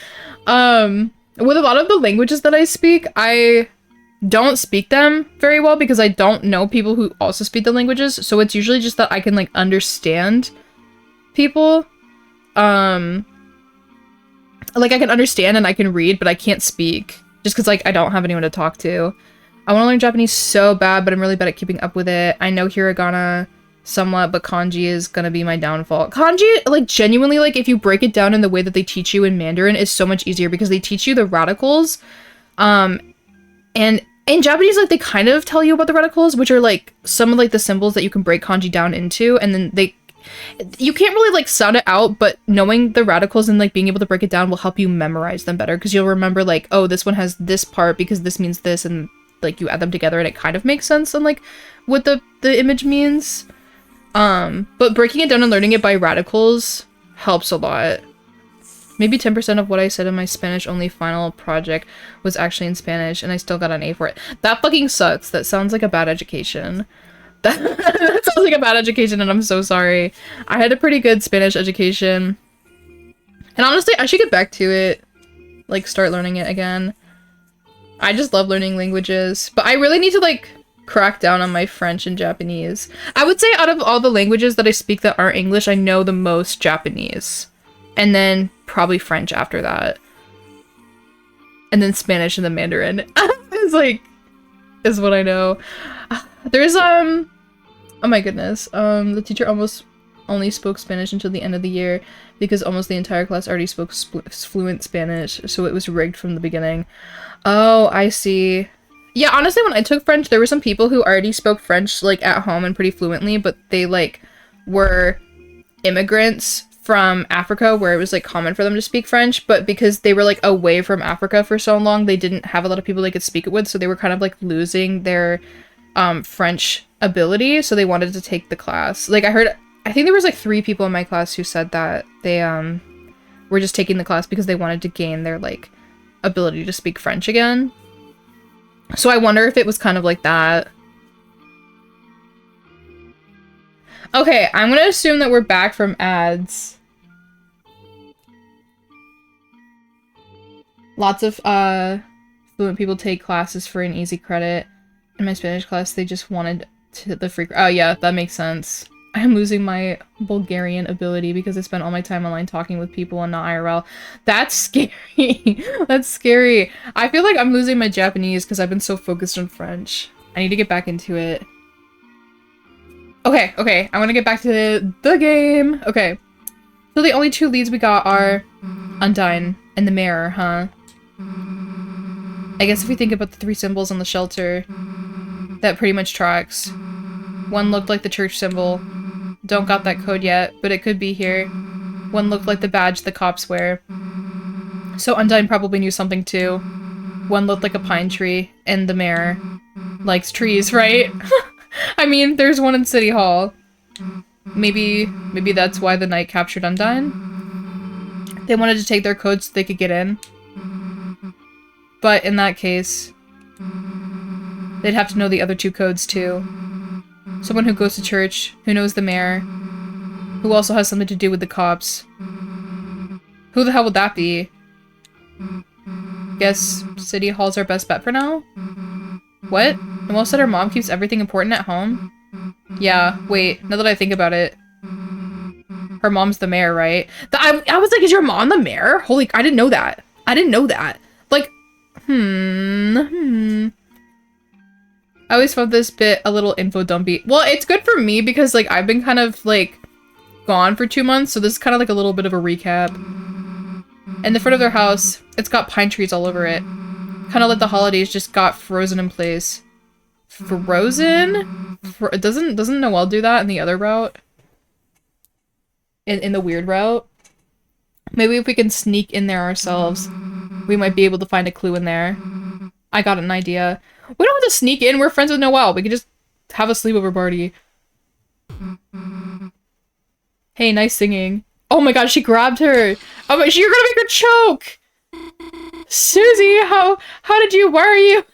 With a lot of the languages that I speak, I don't speak them very well because I don't know people who also speak the languages. So it's usually just that I can like understand people. Like I can understand and I can read, but I can't speak just because like I don't have anyone to talk to. I want to learn Japanese so bad, but I'm really bad at keeping up with it. I know hiragana somewhat, but kanji is gonna be my downfall. Kanji, like genuinely, like if you break it down in the way that they teach you in Mandarin, is so much easier because they teach you the radicals. And in Japanese, like they kind of tell you about the radicals, which are like some of like the symbols that you can break kanji down into, and then you can't really like sound it out, but knowing the radicals and like being able to break it down will help you memorize them better, because you'll remember like, oh, this one has this part because this means this, and like you add them together and it kind of makes sense on like what the image means. But breaking it down and learning it by radicals helps a lot. Maybe 10% of what I said in my Spanish only final project was actually in Spanish, and I still got an A for it. That fucking sucks. That sounds like a bad education. That sounds like a bad education, and I'm so sorry. I had a pretty good Spanish education. And honestly, I should get back to it. Like, start learning it again. I just love learning languages. But I really need to, like, crack down on my French and Japanese. I would say out of all the languages that I speak that aren't English, I know the most Japanese. And then probably French after that. And then Spanish and then Mandarin. is what I know. There's, oh my goodness. The teacher almost only spoke Spanish until the end of the year because almost the entire class already spoke fluent Spanish, so it was rigged from the beginning. Oh, I see. Yeah, honestly, when I took French, there were some people who already spoke French, like, at home and pretty fluently, but they, like, were immigrants from Africa where it was, like, common for them to speak French, but because they were, like, away from Africa for so long, they didn't have a lot of people they could speak it with, so they were kind of, like, losing their, French ability, so they wanted to take the class. Like, I think there was, like, 3 people in my class who said that they, were just taking the class because they wanted to gain their, like, ability to speak French again. So I wonder if it was kind of like that. Okay, I'm gonna assume that we're back from ads. Lots of, fluent people take classes for an easy credit. In my Spanish class, they just wanted the free- Oh yeah, that makes sense. I'm losing my Bulgarian ability because I spent all my time online talking with people and not IRL. That's scary. That's scary. I feel like I'm losing my Japanese because I've been so focused on French. I need to get back into it. Okay, I want to get back to the game. Okay. So the only 2 leads we got are Undyne and the Mirror, huh? I guess if we think about the 3 symbols on the shelter, that pretty much tracks. One looked like the church symbol. Don't got that code yet, but it could be here. One looked like the badge the cops wear. So Undyne probably knew something too. One looked like a pine tree, and the mayor likes trees, right? I mean, there's one in City Hall. Maybe that's why the knight captured Undyne? They wanted to take their code so they could get in. But in that case, they'd have to know the other two codes too. Someone who goes to church, who knows the mayor, who also has something to do with the cops. Who the hell would that be? Guess City Hall's our best bet for now? What? Noelle said her mom keeps everything important at home? Yeah, wait, now that I think about it. Her mom's the mayor, right? I was like, is your mom the mayor? Holy, I didn't know that. I didn't know that. Like, I always found this bit a little info dumpy. Well, it's good for me because, like, I've been kind of, like, gone for 2 months, so this is kind of like a little bit of a recap. In the front of their house, it's got pine trees all over it. Kind of like the holidays just got frozen in place. Frozen? Doesn't Noelle do that in the other route? In the weird route? Maybe if we can sneak in there ourselves, we might be able to find a clue in there. I got an idea. We don't have to sneak in, we're friends with Noelle. We could just have a sleepover party. Hey, nice singing. Oh my god, she grabbed her. Oh my, you're gonna make her choke! Susie, how did you, why are you?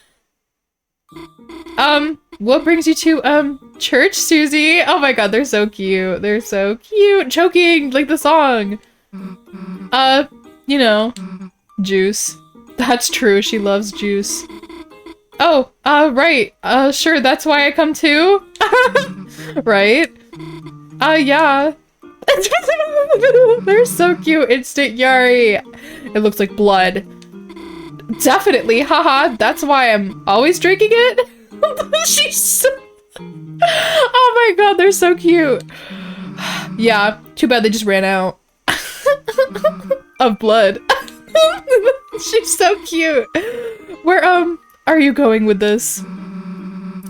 What brings you to, church, Susie? Oh my god, they're so cute. They're so cute. Choking, like the song. You know, juice. That's true, she loves juice. Oh, right. Sure, that's why I come too? Right? Yeah. They're so cute. Instant Yari. It looks like blood. Definitely, haha. That's why I'm always drinking it. She's so... Oh my god, they're so cute. Yeah, too bad they just ran out of blood. She's so cute. Where, are you going with this?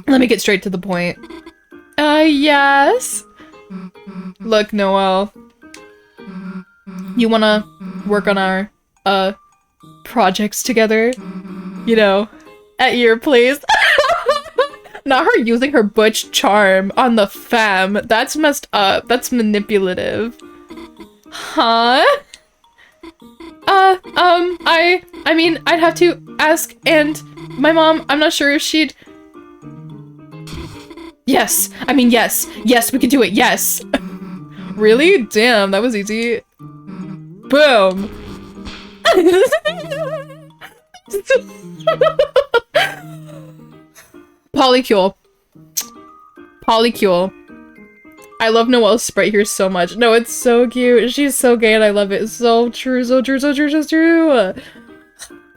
Let me get straight to the point. Yes. Look, Noelle. You wanna work on our, projects together? You know, at your place? Not her using her butch charm on the femme. That's messed up. That's manipulative. Huh? I mean, I'd have to ask, and my mom, I'm not sure if she'd... Yes! I mean, yes! Yes, we can do it! Yes! Really? Damn, that was easy. Boom! Polycule. Polycule. I love Noelle's sprite here so much. No, it's so cute. She's so gay and I love it. So true, so true, so true, so true.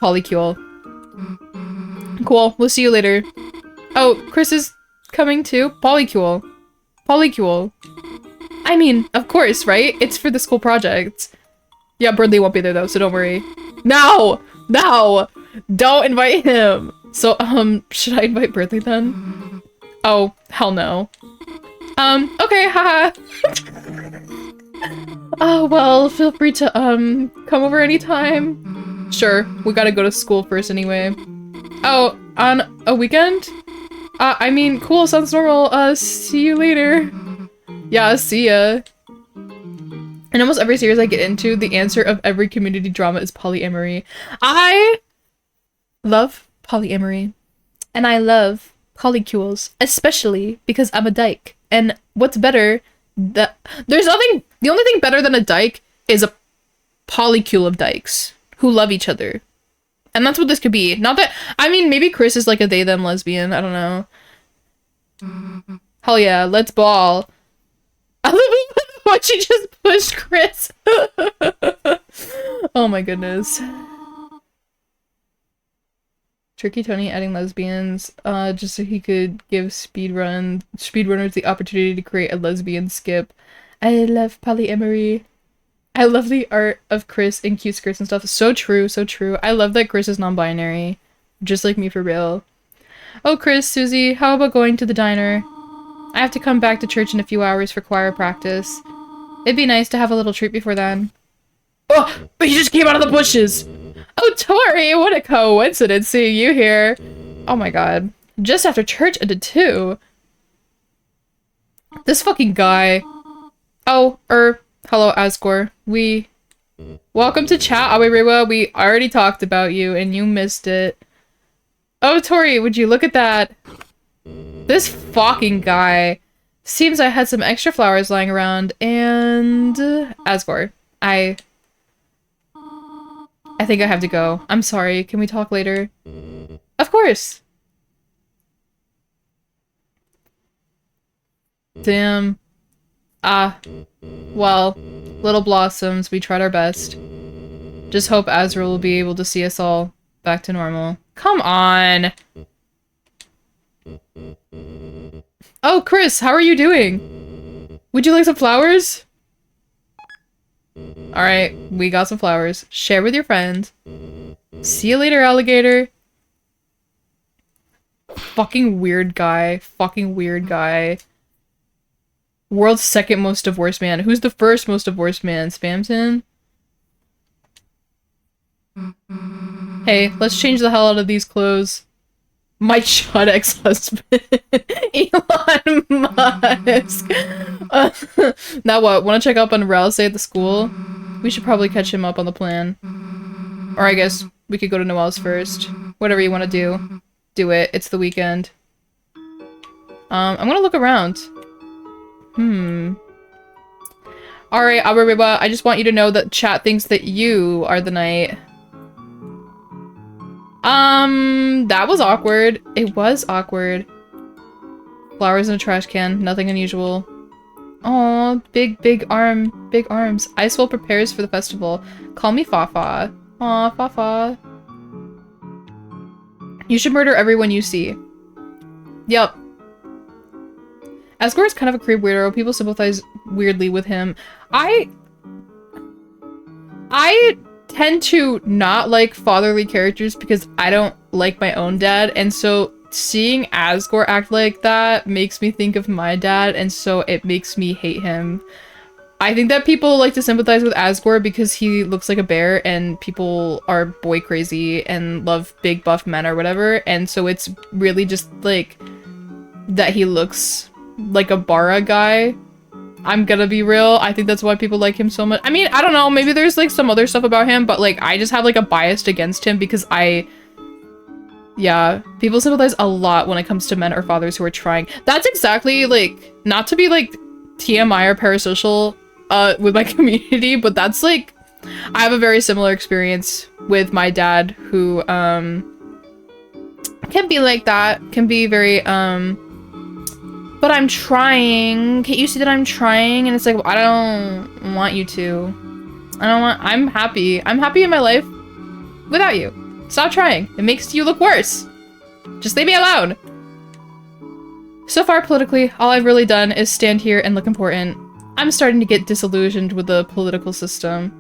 Polycule. Cool. We'll see you later. Oh, Chris is coming too? Polycule. Polycule. I mean, of course, right? It's for the school project. Yeah, Bradley won't be there though, so don't worry. No! No! Don't invite him! So, should I invite Bradley then? Oh, hell no. Okay, haha. Oh, well, feel free to, come over anytime. Sure, we gotta go to school first anyway. Oh, on a weekend? I mean, cool, sounds normal. See you later. Yeah, see ya. In almost every series I get into, the answer of every community drama is polyamory. I love polyamory. And I love polycules, especially because I'm a dyke. And what's better, the only thing better than a dyke is a polycule of dykes who love each other. And that's what this could be. Not that, I mean, maybe Chris is like a they-them lesbian. I don't know. Hell yeah, let's ball. I love what she just pushed Chris. Oh my goodness. Tricky Tony adding lesbians, just so he could give speedrunners the opportunity to create a lesbian skip. I love polyamory. I love the art of Chris in cute skirts and stuff. So true, so true. I love that Chris is non-binary. Just like me for real. Oh, Chris, Susie, how about going to the diner? I have to come back to church in a few hours for choir practice. It'd be nice to have a little treat before then. Oh, but he just came out of the bushes! Oh, Tori, what a coincidence seeing you here. Oh my god. Just after church ended too. This fucking guy. Oh, hello, Asgore. Welcome to chat, Aweriwa. We already talked about you, and you missed it. Oh, Tori, would you look at that? This fucking guy. Seems I had some extra flowers lying around, and... Asgore, I think I have to go. I'm sorry, can we talk later? Of course! Damn. Well, little blossoms, we tried our best. Just hope Azrael will be able to see us all back to normal. Come on! Oh, Chris, how are you doing? Would you like some flowers? Alright, we got some flowers. Share with your friends. See you later, alligator. Fucking weird guy. Fucking weird guy. World's second most divorced man. Who's the first most divorced man? Spamton? Hey, let's change the hell out of these clothes. My chud ex-husband. Elon Musk. Now what? Want to check up on Rousey at the school? We should probably catch him up on the plan. Or I guess we could go to Noelle's first. Whatever you want to do. Do it. It's the weekend. I'm gonna look around. Alright, Abariba, I just want you to know that chat thinks that you are the knight. That was awkward. It was awkward. Flowers in a trash can. Nothing unusual. Aw, big arms. Icewell prepares for the festival. Call me Fafa. Aw, Fafa. You should murder everyone you see. Yup. Asgore is kind of a creep weirdo. People sympathize weirdly with him. I tend to not like fatherly characters because I don't like my own dad, and so seeing Asgore act like that makes me think of my dad, and so it makes me hate him. I think that people like to sympathize with Asgore because he looks like a bear and people are boy crazy and love big buff men or whatever, and so it's really just like that he looks like a Bara guy. I'm gonna be real. I think that's why people like him so much. I mean, I don't know. Maybe there's like some other stuff about him, but like I just have like a bias against him because yeah, people sympathize a lot when it comes to men or fathers who are trying. That's exactly like, not to be like TMI or parasocial with my community, but that's like, I have a very similar experience with my dad who can be like that, can be very but I'm trying. Can't you see that I'm trying? And it's like, I don't want you to. I'm happy. I'm happy in my life without you. Stop trying. It makes you look worse. Just leave me alone. So far, politically, all I've really done is stand here and look important. I'm starting to get disillusioned with the political system.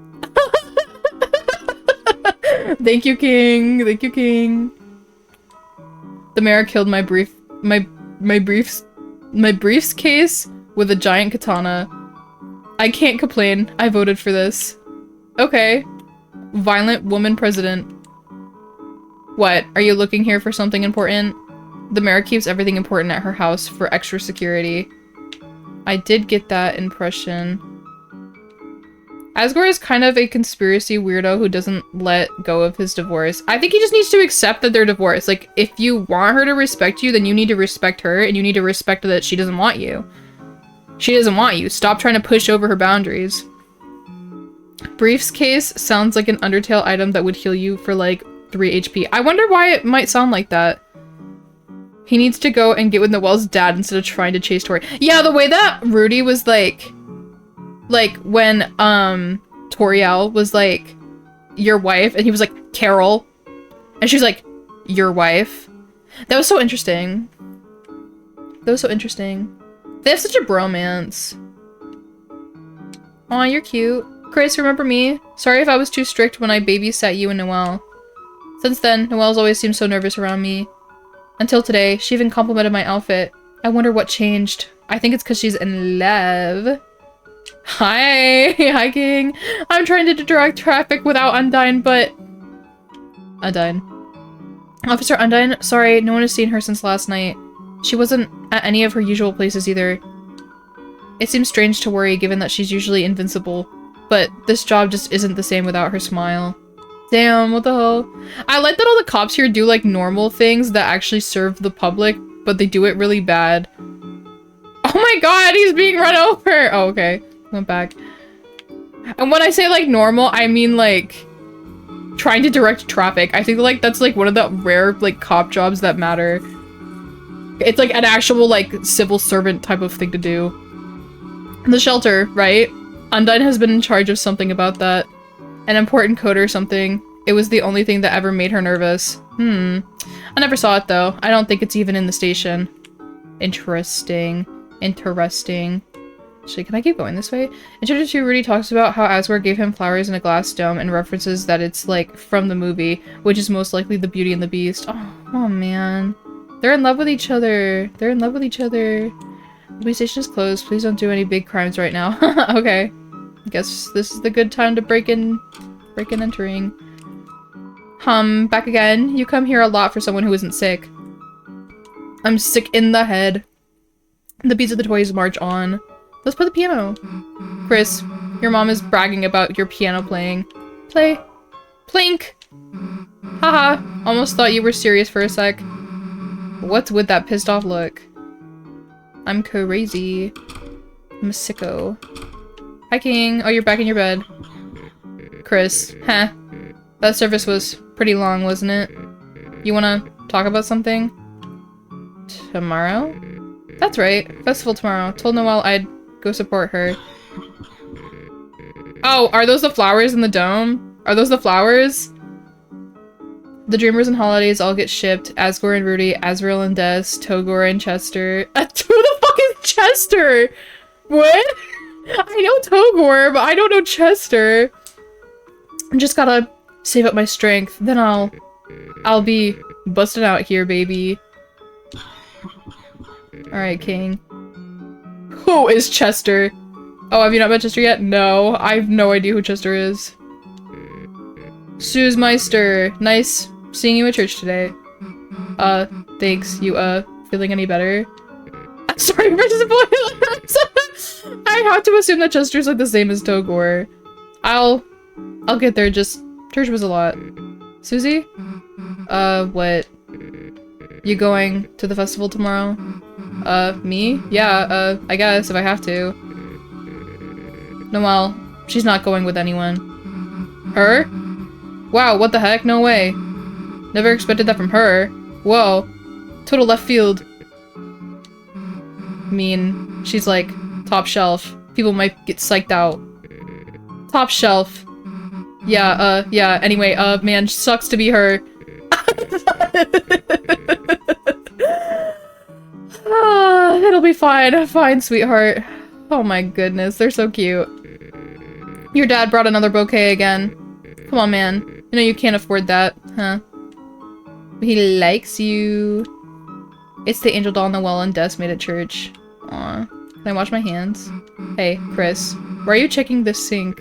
Thank you, King. Thank you, King. The mayor killed my briefcase with a giant katana. I can't complain. I voted for this. Okay. Violent woman president. What? Are you looking here for something important? The mayor keeps everything important at her house for extra security. I did get that impression. Asgore is kind of a conspiracy weirdo who doesn't let go of his divorce. I think he just needs to accept that they're divorced. Like, if you want her to respect you, then you need to respect her, and you need to respect that she doesn't want you. She doesn't want you. Stop trying to push over her boundaries. Briefcase sounds like an Undertale item that would heal you for like 3 HP. I wonder why it might sound like that. He needs to go and get with Noelle's dad instead of trying to chase Tori. Yeah, the way that Rudy was like when Toriel was like, your wife, and he was like, Carol, and she's like, your wife. That was so interesting. That was so interesting. They have such a bromance. Aw, you're cute. Chris, remember me? Sorry if I was too strict when I babysat you and Noelle. Since then, Noelle's always seemed so nervous around me. Until today, she even complimented my outfit. I wonder what changed. I think it's because she's in love. Hi, hiking. I'm trying to direct traffic without Undyne, but... Undyne. Officer Undyne, sorry, no one has seen her since last night. She wasn't at any of her usual places either. It seems strange to worry given that she's usually invincible, but this job just isn't the same without her smile. Damn, what the hell? I like that all the cops here do like normal things that actually serve the public, but they do it really bad. Oh my god, he's being run over! Oh, okay. Went back. And when I say like normal, I mean like trying to direct traffic. I think like that's like one of the rare like cop jobs that matter. It's like an actual like civil servant type of thing to do. The shelter, right? Undyne has been in charge of something about that. An important code or something. It was the only thing that ever made her nervous. I never saw it though. I don't think it's even in the station. Interesting. Interesting. Actually, can I keep going this way? In chapter 2, Rudy talks about how Asgore gave him flowers in a glass dome and references that it's like from the movie, which is most likely the Beauty and the Beast. Oh man. They're in love with each other. They're in love with each other. The police station is closed. Please don't do any big crimes right now. Okay. I guess this is the good time to break in entering. Back again. You come here a lot for someone who isn't sick. I'm sick in the head. The beats of the toys march on. Let's play the piano. Chris, your mom is bragging about your piano playing. Play. Plink! Haha, almost thought you were serious for a sec. What's with that pissed off look? I'm crazy. I'm a sicko. Hi, King. Oh, you're back in your bed. Chris, huh? That service was pretty long, wasn't it? You wanna talk about something? Tomorrow? That's right. Festival tomorrow. Told Noelle I'd go support her. Oh, are those the flowers in the dome? Are those the flowers? The Dreamers and Holidays all get shipped. Asgore and Rudy, Azrael and Des, Togor and Chester. Who the fuck is Chester? What? I know Togor, but I don't know Chester. I just gotta save up my strength. Then I'll be busting out here, baby. Alright, King. Who is Chester? Oh, have you not met Chester yet? No, I have no idea who Chester is. Suze Meister. Nice seeing you at church today. Thanks. You, feeling any better? I'm sorry for spoilers! I have to assume that Chester's like the same as Togor. I'll get there, just church was a lot. Susie? What? You going to the festival tomorrow? Me? Yeah, I guess, if I have to. Noelle, she's not going with anyone. Her? Wow, what the heck? No way. Never expected that from her. Whoa. Total left field. I mean, she's like, top shelf. People might get psyched out. Top shelf. Yeah, anyway, man, sucks to be her. It'll be fine. Fine, sweetheart. Oh my goodness, they're so cute. Your dad brought another bouquet again. Come on, man. You know you can't afford that, huh? He likes you. It's the angel doll Noelle and Des made at church. Aw. Can I wash my hands? Hey, Chris. Why are you checking the sink?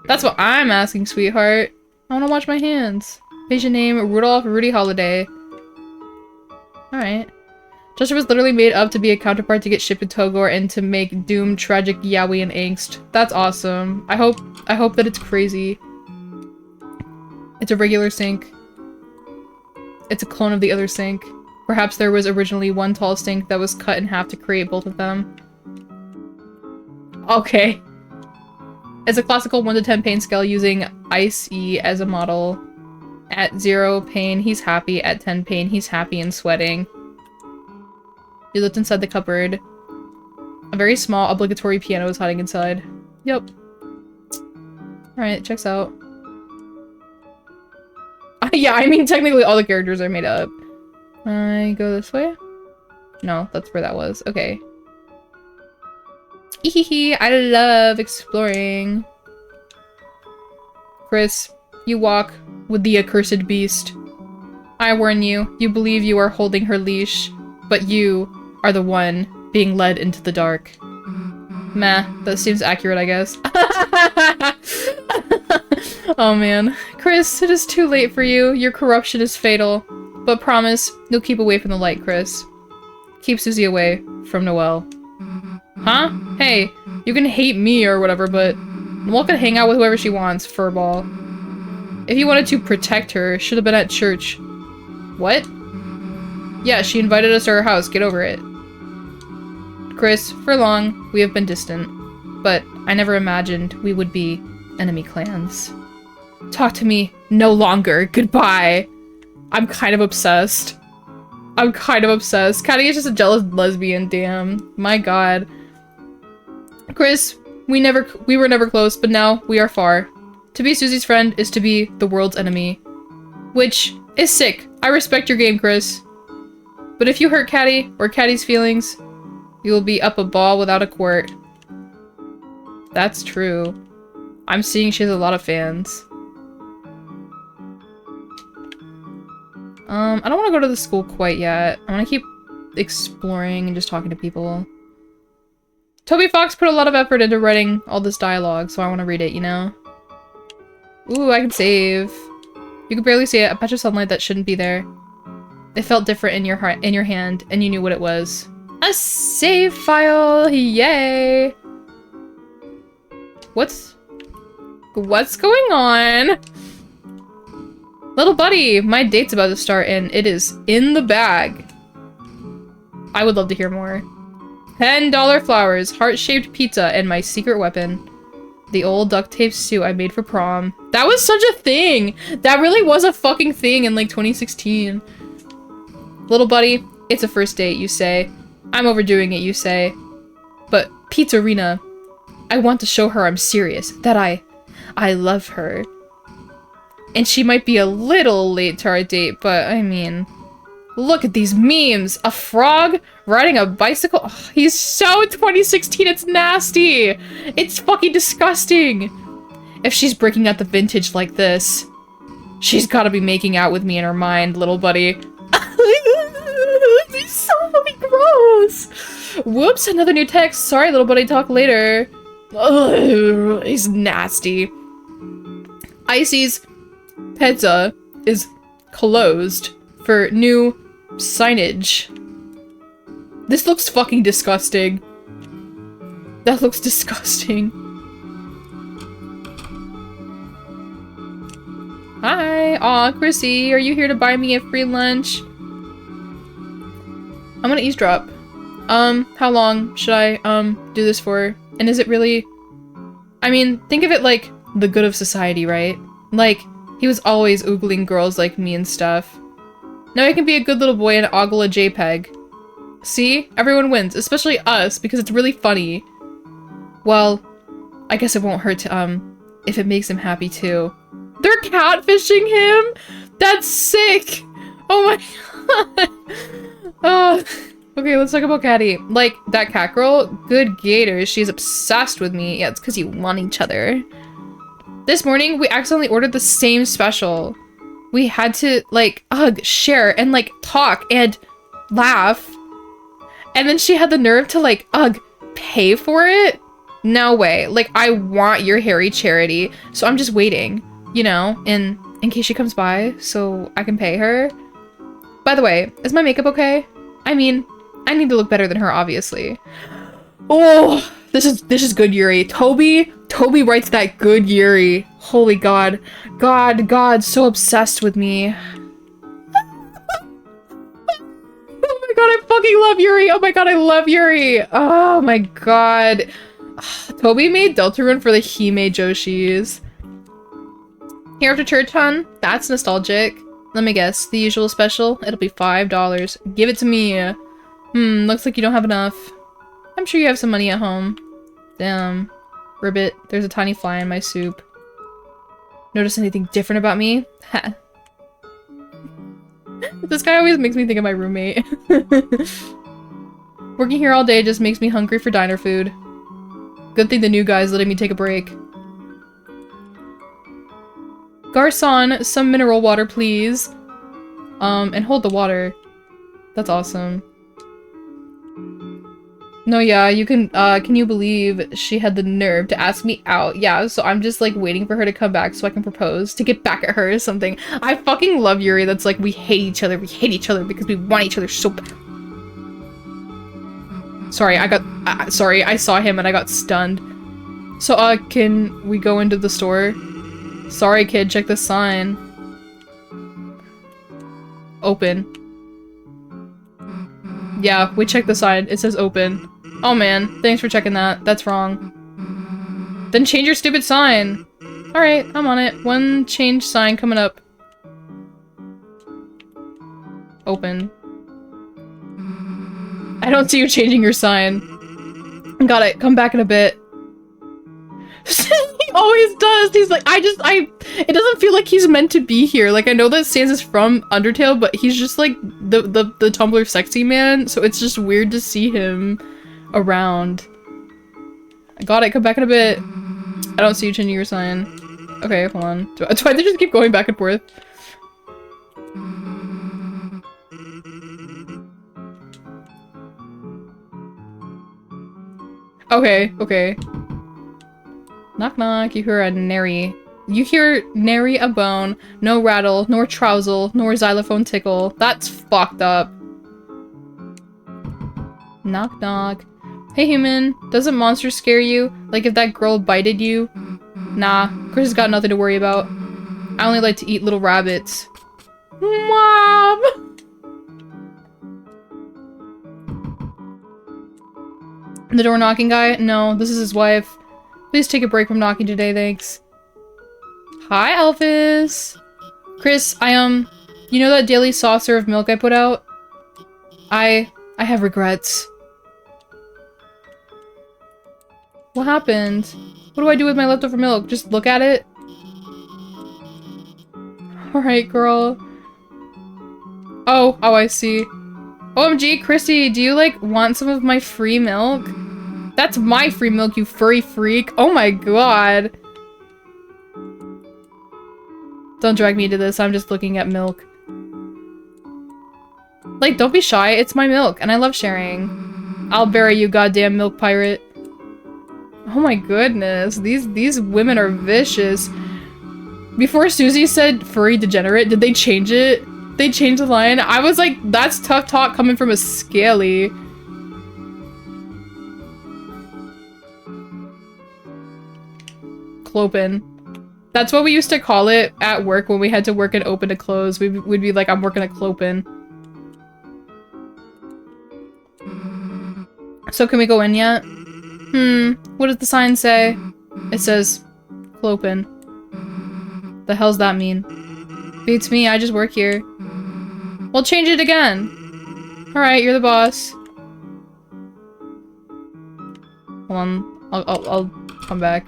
That's what I'm asking, sweetheart. I wanna wash my hands. Patient name, Rudolph Rudy Holiday. Alright. Chester was literally made up to be a counterpart to get shipped to Togor and to make doom, tragic, yaoi, and angst. That's awesome. I hope that it's crazy. It's a regular sink. It's a clone of the other sink. Perhaps there was originally one tall sink that was cut in half to create both of them. Okay. It's a classical 1 to 10 pain scale using Ice-E as a model. At 0 pain, he's happy. At 10 pain, he's happy and sweating. You looked inside the cupboard. A very small, obligatory piano is hiding inside. Yep. Alright, checks out. Yeah, I mean, technically all the characters are made up. I go this way? No, that's where that was. Okay. Ehehe, I love exploring. Chris, you walk with the accursed beast. I warn you, you believe you are holding her leash, but you are the one being led into the dark. Meh, that seems accurate, I guess. Oh man. Chris, it is too late for you. Your corruption is fatal. But promise, you'll keep away from the light, Chris. Keep Susie away from Noelle. Huh? Hey, you can hate me or whatever, but Noelle can hang out with whoever she wants, furball. If you wanted to protect her, should have been at church. What? Yeah, she invited us to her house. Get over it. Chris, for long, we have been distant. But I never imagined we would be enemy clans. Talk to me no longer. Goodbye. I'm kind of obsessed. I'm kind of obsessed. Caddy is just a jealous lesbian, damn. My god. Chris, we were never close, but now we are far. To be Susie's friend is to be the world's enemy. Which is sick. I respect your game, Chris. But if you hurt Caddy, or Caddy's feelings, you will be up a ball without a quart. That's true. I'm seeing she has a lot of fans. I don't want to go to the school quite yet. I want to keep exploring and just talking to people. Toby Fox put a lot of effort into writing all this dialogue, so I want to read it, you know? Ooh, I can save. You could barely see it, a patch of sunlight that shouldn't be there. It felt different in your heart, in your hand, and you knew what it was. A save file! Yay! What's going on? Little buddy, my date's about to start and it is in the bag. I would love to hear more. $10 flowers, heart-shaped pizza, and my secret weapon. The old duct tape suit I made for prom. That was such a thing! That really was a fucking thing in like 2016. Little buddy, it's a first date, you say. I'm overdoing it, you say. But Pizzarina, I want to show her I'm serious, that I love her. And she might be a little late to our date, but I mean, look at these memes. A frog riding a bicycle. Oh, he's so 2016, it's nasty. It's fucking disgusting. If she's breaking out the vintage like this, she's gotta be making out with me in her mind, little buddy. He's so fucking gross. Whoops, another new text. Sorry, little buddy, talk later. Ugh, he's nasty. Icy's Pizza is closed for new signage. This looks fucking disgusting. That looks disgusting. Hi. Aw, Chrissy, are you here to buy me a free lunch? I'm gonna eavesdrop. How long should I, do this for? And is it really... I mean, think of it like the good of society, right? Like, he was always oogling girls like me and stuff. Now I can be a good little boy and ogle a JPEG. See? Everyone wins, especially us, because it's really funny. Well, I guess it won't hurt to, if it makes him happy too. They're catfishing him? That's sick! Oh my god! Oh, okay, let's talk about Caddy. Like, that cat girl, good gators, she's obsessed with me. Yeah, it's because you want each other. This morning, we accidentally ordered the same special. We had to, like, share, and, like, talk, and laugh. And then she had the nerve to, like, pay for it? No way. Like, I want your hairy charity, so I'm just waiting, you know, in case she comes by, so I can pay her. By the way, is my makeup okay? I mean, I need to look better than her, obviously. Oh, this is good, Yuri. Toby writes that good Yuri. Holy god. God, so obsessed with me. Oh my god, I fucking love Yuri. Oh my god, I love Yuri. Oh my god. Toby made Deltarune for the Hime Joshis. Here after church, hon? That's nostalgic. Let me guess. The usual special? It'll be $5. Give it to me. Looks like you don't have enough. I'm sure you have some money at home. Damn. Ribbit, there's a tiny fly in my soup. Notice anything different about me? Ha. This guy always makes me think of my roommate. Working here all day just makes me hungry for diner food. Good thing the new guy's letting me take a break. Garçon, some mineral water, please. And hold the water. That's awesome. No, yeah, can you believe she had the nerve to ask me out? Yeah, so I'm just, like, waiting for her to come back so I can propose, to get back at her or something. I fucking love Yuri that's like, we hate each other because we want each other so bad. Sorry, sorry, I saw him and I got stunned. So, can we go into the store? Sorry, kid, check the sign. Open. Yeah, we checked the sign. It says open. Oh man, thanks for checking that. That's wrong. Then change your stupid sign. Alright, I'm on it. One change sign coming up. Open. I don't see you changing your sign. Got it. Come back in a bit. He always does. He's like, it doesn't feel like he's meant to be here. Like, I know that Sans is from Undertale, but he's just like the Tumblr sexy man, so it's just weird to see him around. I got it. Come back in a bit. I don't see you changing your sign. Okay, hold on. Do I have to just keep going back and forth? Okay, okay. Knock knock, you hear a nary. You hear nary a bone, no rattle, nor trousle, nor xylophone tickle. That's fucked up. Knock knock. Hey human, doesn't monsters scare you? Like if that girl bited you? Nah, Chris has got nothing to worry about. I only like to eat little rabbits. Mom! The door knocking guy? No, this is his wife. Please take a break from knocking today, thanks. Hi, Elvis! Chris, you know that daily saucer of milk I put out? I have regrets. What happened? What do I do with my leftover milk? Just look at it? Alright, girl. Oh, I see. OMG, Chrissy, do you, like, want some of my free milk? That's my free milk, you furry freak. Oh my god. Don't drag me into this, I'm just looking at milk. Like, don't be shy, it's my milk, and I love sharing. I'll bury you, goddamn milk pirate. Oh my goodness, these women are vicious. Before Susie said furry degenerate, did they change it? They changed the line? I was like, that's tough talk coming from a scaly. Clopen. That's what we used to call it at work when we had to work an open to close. We'd be like, I'm working a clopen. So can we go in yet? What does the sign say? It says, clopen. The hell's that mean? Beats me, I just work here. Well, change it again. Alright, you're the boss. Hold on. I'll come back.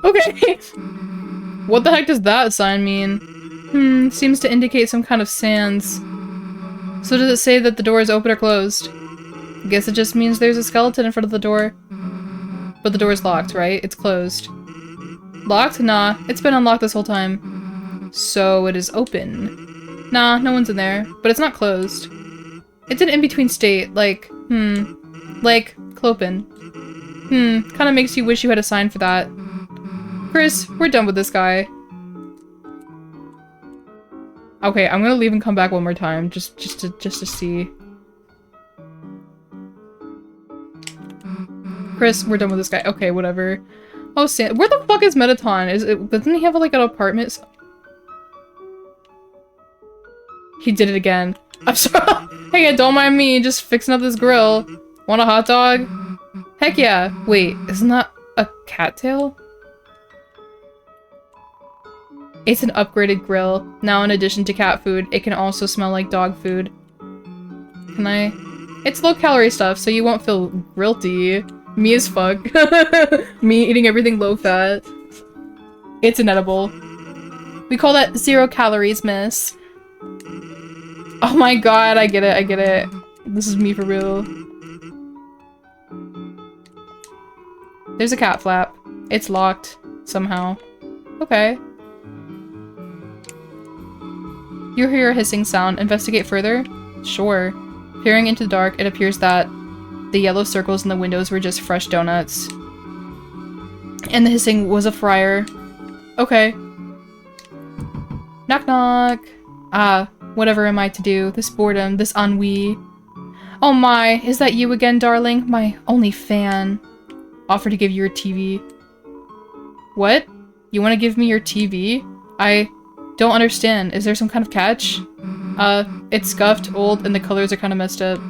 Okay. What the heck does that sign mean? Seems to indicate some kind of sans. So does it say that the door is open or closed? Guess it just means there's a skeleton in front of the door. But the door's locked, right? It's closed. Locked? Nah, it's been unlocked this whole time. So it is open. Nah, no one's in there. But it's not closed. It's an in-between state, like, like, clopen. Kinda makes you wish you had a sign for that. Chris, we're done with this guy. Okay, I'm gonna leave and come back one more time, just to see. Chris, we're done with this guy. Okay, whatever. Oh, Sam, where the fuck is Metaton? Doesn't he have like an apartment? He did it again. I'm sorry. Hey, don't mind me, just fixing up this grill. Want a hot dog? Heck yeah. Wait, isn't that a cattail? It's an upgraded grill. Now, in addition to cat food, it can also smell like dog food. Can I? It's low-calorie stuff, so you won't feel guilty. Me as fuck. Me eating everything low-fat. It's inedible. We call that 0 calories, miss. Oh my god, I get it, I get it. This is me for real. There's a cat flap. It's locked. Somehow. Okay. You hear a hissing sound. Investigate further? Sure. Peering into the dark, it appears that the yellow circles in the windows were just fresh donuts. And the hissing was a friar. Okay. Knock knock. Ah, whatever am I to do? This boredom, this ennui. Oh my, is that you again, darling? My only fan. Offer to give you your TV. What? You want to give me your TV? I don't understand. Is there some kind of catch? It's scuffed, old, and the colors are kind of messed up.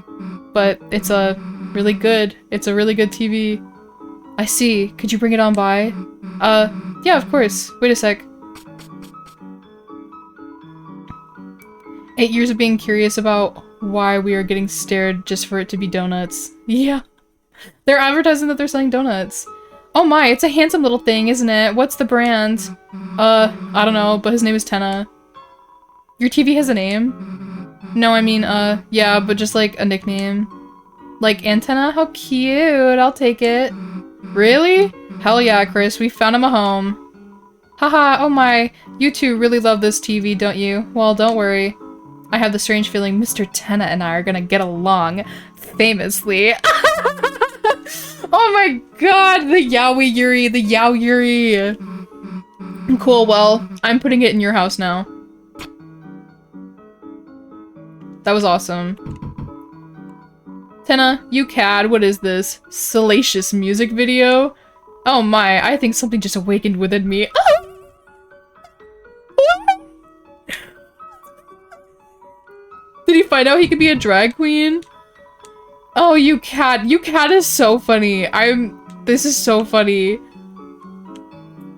But it's a really good TV. I see. Could you bring it on by? Yeah, of course. Wait a sec. 8 years of being curious about why we are getting stared just for it to be donuts. Yeah. They're advertising that they're selling donuts. Oh my, it's a handsome little thing, isn't it? What's the brand? I don't know, but his name is Tenna. Your TV has a name? No, I mean, yeah, but just like a nickname. Like Antenna? How cute, I'll take it. Really? Hell yeah, Chris, we found him a home. Haha, oh my, you two really love this TV, don't you? Well, don't worry. I have the strange feeling Mr. Tenna and I are gonna get along famously. Oh my god, the Yowie Yuri, the Yow Yuri. Cool, well, I'm putting it in your house now. That was awesome. Tenna, you cad, what is this? Salacious music video? Oh my, I think something just awakened within me. Did he find out he could be a drag queen? Oh, you cat is so funny. This is so funny.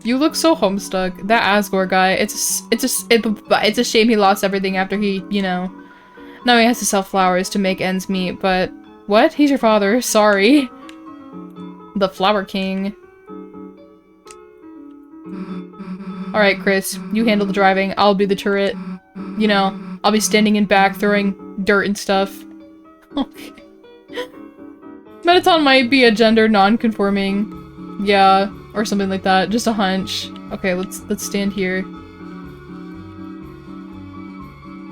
You look so homestuck. That Asgore guy, it's a shame he lost everything after he, you know. Now he has to sell flowers to make ends meet, but... What? He's your father. Sorry. The Flower King. Alright, Chris. You handle the driving. I'll be the turret. You know, I'll be standing in back, throwing dirt and stuff. Okay. Mettaton might be a gender non-conforming. Yeah, or something like that. Just a hunch. Okay, let's stand here.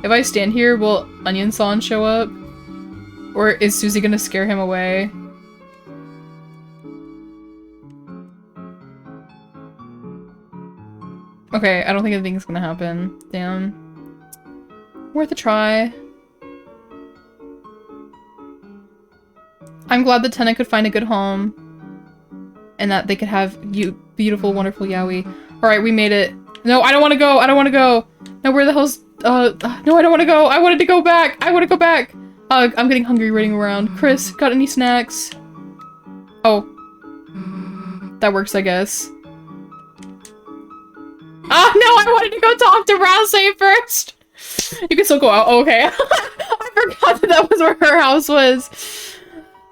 If I stand here, will Onion San show up? Or is Susie gonna scare him away? Okay, I don't think anything's gonna happen. Damn. Worth a try. I'm glad that Tenna could find a good home. And that they could have you beautiful, wonderful Yowie. Alright, we made it. No, I don't want to go! I don't want to go! No, where the hell's... no, I don't want to go! I wanted to go back! I want to go back! I'm getting hungry running around. Chris, got any snacks? Oh. That works, I guess. Ah, no! I wanted to go talk to Rousey first! You can still go out. Oh, okay. I forgot that was where her house was.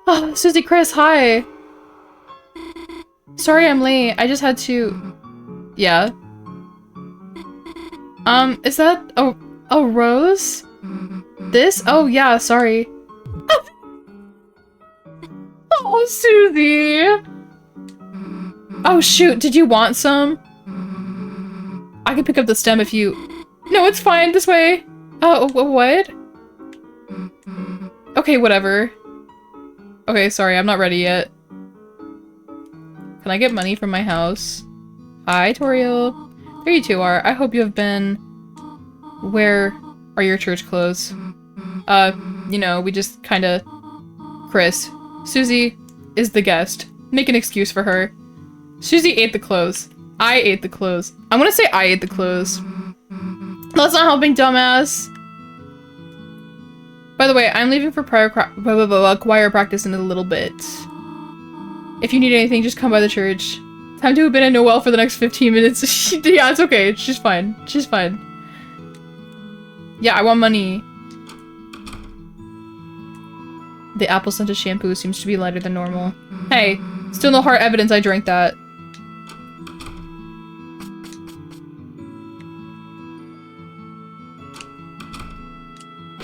Oh, Susie, Chris, hi. Sorry I'm late. I just had to... Yeah. Is that a rose? This? Oh, yeah, sorry. Oh, Susie! Oh, shoot, did you want some? I can pick up the stem if you... No, it's fine, this way. Oh, what? Okay, whatever. Okay, sorry, I'm not ready yet. Can I get money from my house? Hi, Toriel. There you two are. I hope you have been... Where are your church clothes? You know, we just kinda... Chris. Susie is the guest. Make an excuse for her. Susie ate the clothes. I ate the clothes. I'm gonna say I ate the clothes. That's not helping, dumbass. By the way, I'm leaving for choir practice in a little bit. If you need anything, just come by the church. Time to have been at Noelle for the next 15 minutes. Yeah, it's okay. She's fine. She's fine. Yeah, I want money. The apple scented shampoo seems to be lighter than normal. Hey, still no hard evidence I drank that.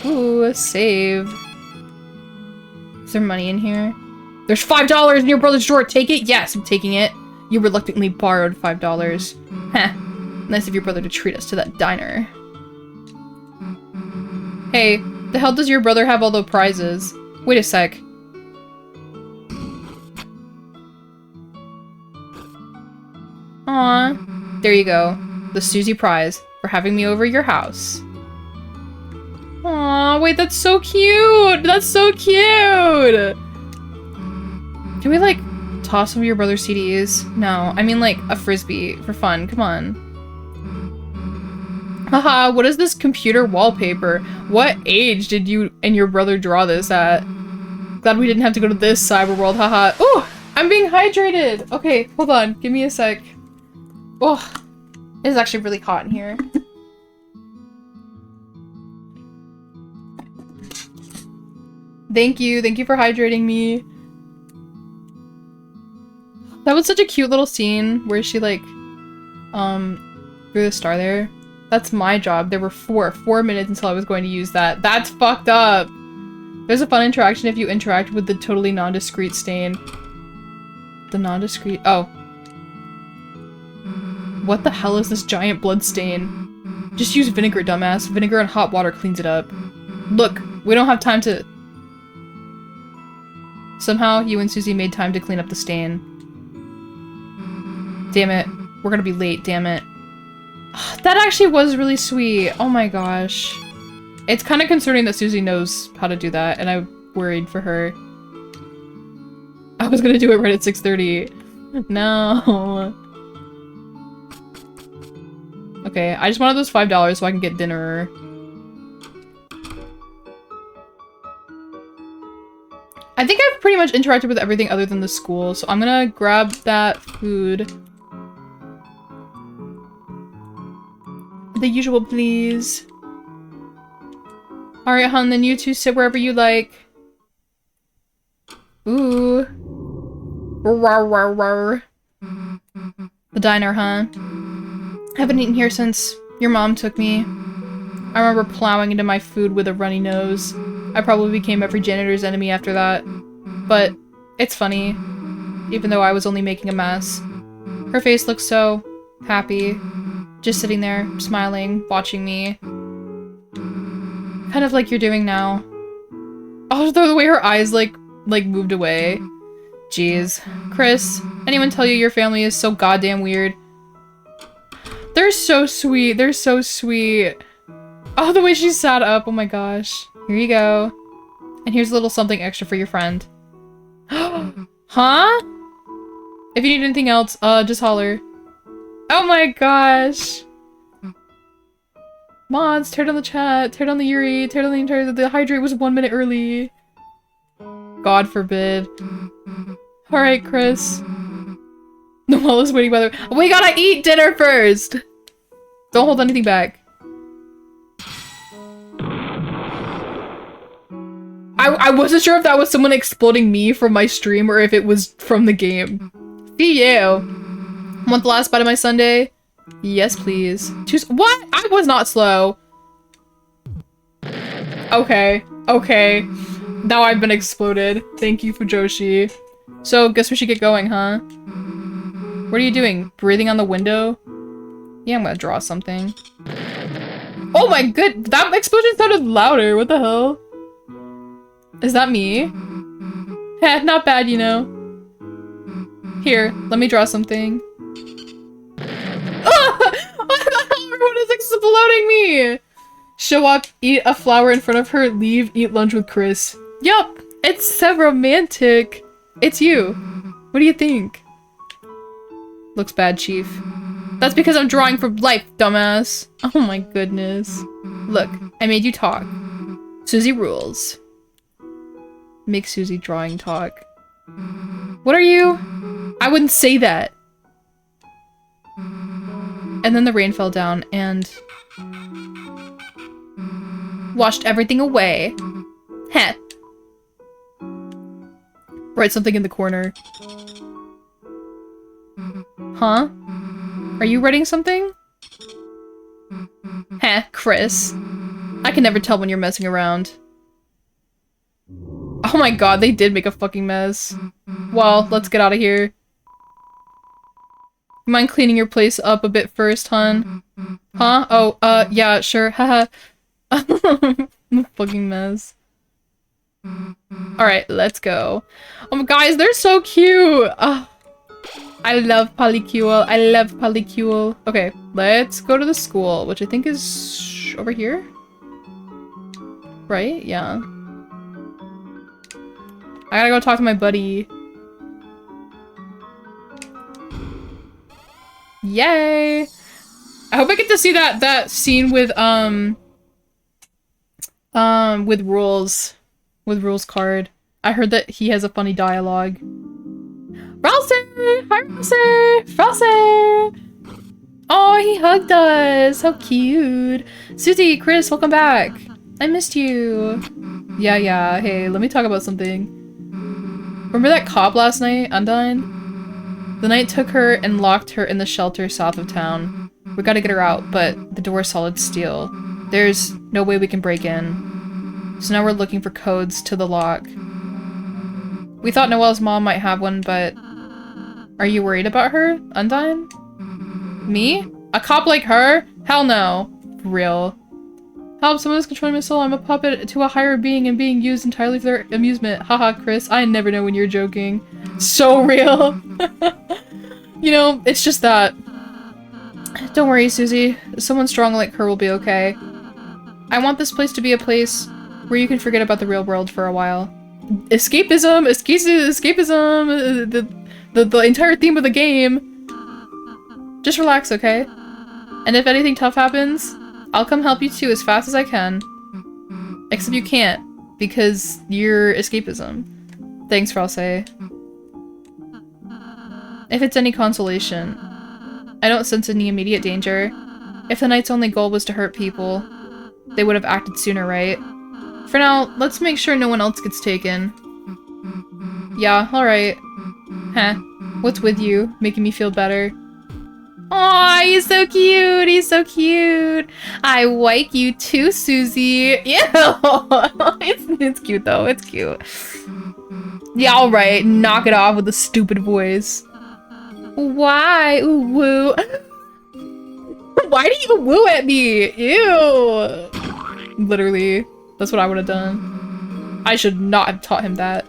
Ooh, a save. Is there money in here? There's $5 in your brother's drawer. Take it? Yes, I'm taking it. You reluctantly borrowed $5. Heh. Nice of your brother to treat us to that diner. Hey, the hell does your brother have all the prizes? Wait a sec. Aw. There you go. The Susie prize for having me over your house. Aw, wait, that's so cute! That's so cute! Can we, like, toss some of your brother's CDs? No, I mean, like, a frisbee for fun. Come on. Haha, what is this computer wallpaper? What age did you and your brother draw this at? Glad we didn't have to go to this cyber world, haha. Ooh! I'm being hydrated! Okay, hold on. Give me a sec. Oh, it is actually really hot in here. Thank you for hydrating me. That was such a cute little scene where she like, threw the star there. That's my job. There were 4 minutes until I was going to use that. That's fucked up! There's a fun interaction if you interact with the totally non-discrete stain. The non-discrete- oh. What the hell is this giant blood stain? Just use vinegar, dumbass. Vinegar and hot water cleans it up. Look, we don't have time to- Somehow, you and Susie made time to clean up the stain. Damn it. We're gonna be late, damn it. That actually was really sweet. Oh my gosh. It's kind of concerning that Susie knows how to do that, and I'm worried for her. I was gonna do it right at 6:30. No. Okay, I just wanted those $5 so I can get dinner. I think I've pretty much interacted with everything other than the school, so I'm gonna grab that food. The usual, please. Alright, hon, then you two sit wherever you like. Ooh. Rawr, rawr, rawr. The diner, huh? Haven't eaten here since your mom took me. I remember plowing into my food with a runny nose. I probably became every janitor's enemy after that. But it's funny, even though I was only making a mess. Her face looks so happy, just sitting there, smiling, watching me. Kind of like you're doing now. Oh, the way her eyes like moved away. Jeez. Chris, anyone tell you your family is so goddamn weird? They're so sweet. They're so sweet. Oh, the way she sat up. Oh my gosh. Here you go. And here's a little something extra for your friend. Huh? If you need anything else, just holler. Oh my gosh. Mods, tear down the chat, tear down the Yuri, tear down the entire- the hydrate was 1 minute early. God forbid. Alright, Chris. Noella's waiting by the- we gotta eat dinner first! Don't hold anything back. I wasn't sure if that was someone exploding me from my stream or if it was from the game. See you! Want the last bite of my sundae? Yes, please. What? I was not slow. Okay. Okay. Now I've been exploded. Thank you, Fujoshi. So, guess we should get going, huh? What are you doing? Breathing on the window? Yeah, I'm gonna draw something. Oh my good- that explosion sounded louder. What the hell? Is that me? Heh, not bad, you know. Here, let me draw something. Everyone is exploding me! Show up, eat a flower in front of her, leave, eat lunch with Chris. Yup! It's so romantic! It's you. What do you think? Looks bad, Chief. That's because I'm drawing for life, dumbass. Oh my goodness. Look, I made you talk. Susie rules. Make Susie drawing talk. What are you? I wouldn't say that. And then the rain fell down and washed everything away. Heh. Write something in the corner. Huh? Are you writing something? Heh, Chris. I can never tell when you're messing around. Oh my god, they did make a fucking mess. Well, let's get out of here. Mind cleaning your place up a bit first, hun? Huh? Oh, yeah, sure, haha. I'm a fucking mess. Alright, let's go. Oh my guys, they're so cute! I love Polycule. I love Polycule. Okay, let's go to the school, which I think is over here? Right? Yeah. I gotta go talk to my buddy. Yay! I hope I get to see that scene with Rules. With Rules card. I heard that he has a funny dialogue. Ralsei! Hi, Ralsei! Ralsei! Oh, he hugged us! How cute! Susie, Chris, welcome back! I missed you! Yeah, hey, let me talk about something. Remember that cop last night, Undyne? The knight took her and locked her in the shelter south of town. We gotta get her out, but the door's solid steel. There's no way we can break in. So now we're looking for codes to the lock. We thought Noelle's mom might have one, but... Are you worried about her, Undyne? Me? A cop like her? Hell no. For real. Help, someone is controlling my soul. I'm a puppet to a higher being and being used entirely for their amusement. Haha, Chris. I never know when you're joking. So real. You know, it's just that. Don't worry, Susie. Someone strong like her will be okay. I want this place to be a place where you can forget about the real world for a while. Escapism! Escapism! The entire theme of the game. Just relax, okay? And if anything tough happens, I'll come help you too as fast as I can. Except you can't, because you're escapism. Thanks, Ralsei. If it's any consolation, I don't sense any immediate danger. If the knight's only goal was to hurt people, they would have acted sooner, right? For now, let's make sure no one else gets taken. Yeah, alright. Huh. What's with you? Making me feel better. Aw, he's so cute! He's so cute! I like you too, Susie! Ew! It's cute though, it's cute. Yeah, alright, knock it off with a stupid voice. Why? Ooh, woo. Why do you woo at me? Ew! Literally, that's what I would have done. I should not have taught him that.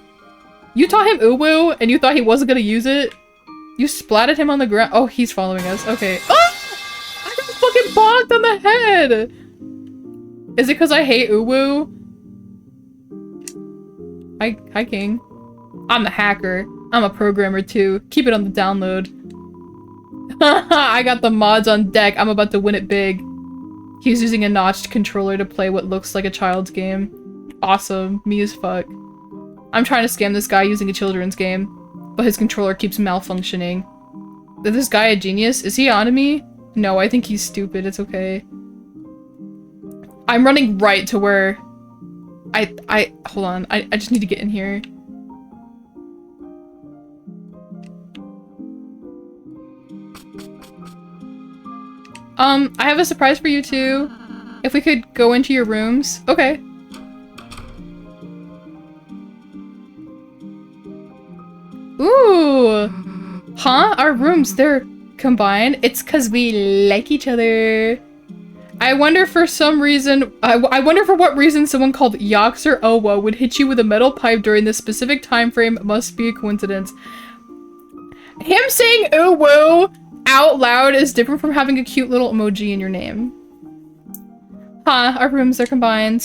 You taught him uwu and you thought he wasn't gonna use it? You splatted him on the ground. Oh, he's following us. Okay. Oh! I got fucking bonked on the head! Is it because I hate uwu? Hi, King. I'm the hacker. I'm a programmer too. Keep it on the download. I got the mods on deck. I'm about to win it big. He's using a notched controller to play what looks like a child's game. Awesome. Me as fuck. I'm trying to scam this guy using a children's game, but his controller keeps malfunctioning. Is this guy a genius? Is he on to me? No, I think he's stupid. It's okay. I'm running right to where... hold on. I just need to get in here. I have a surprise for you too. If we could go into your rooms. Okay. Ooh! Huh? Our rooms, they're combined? It's cause we like each other. I wonder for some reason- I wonder for what reason someone called Yox or Owa would hit you with a metal pipe during this specific time frame. Must be a coincidence. Him saying ooh woo out loud is different from having a cute little emoji in your name. Huh, our rooms are combined.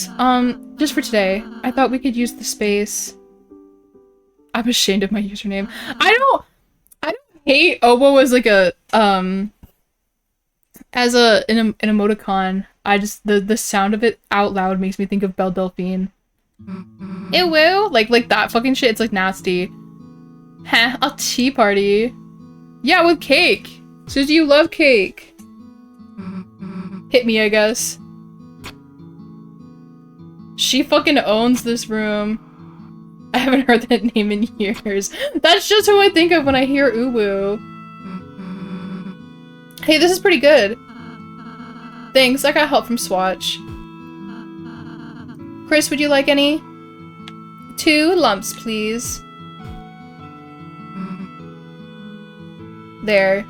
Just for today. I thought we could use the space. I'm ashamed of my username. I don't hate Obo as like a as an emoticon. I just the sound of it out loud makes me think of Belle Delphine. Ew woo, like that fucking shit. It's like nasty. Huh? A tea party? Yeah, with cake. Susie, you love cake. Hit me, I guess. She fucking owns this room. I haven't heard that name in years. That's just who I think of when I hear uwu. Hey, this is pretty good. Thanks, I got help from Swatch. Chris, would you like any? 2 lumps, please. There.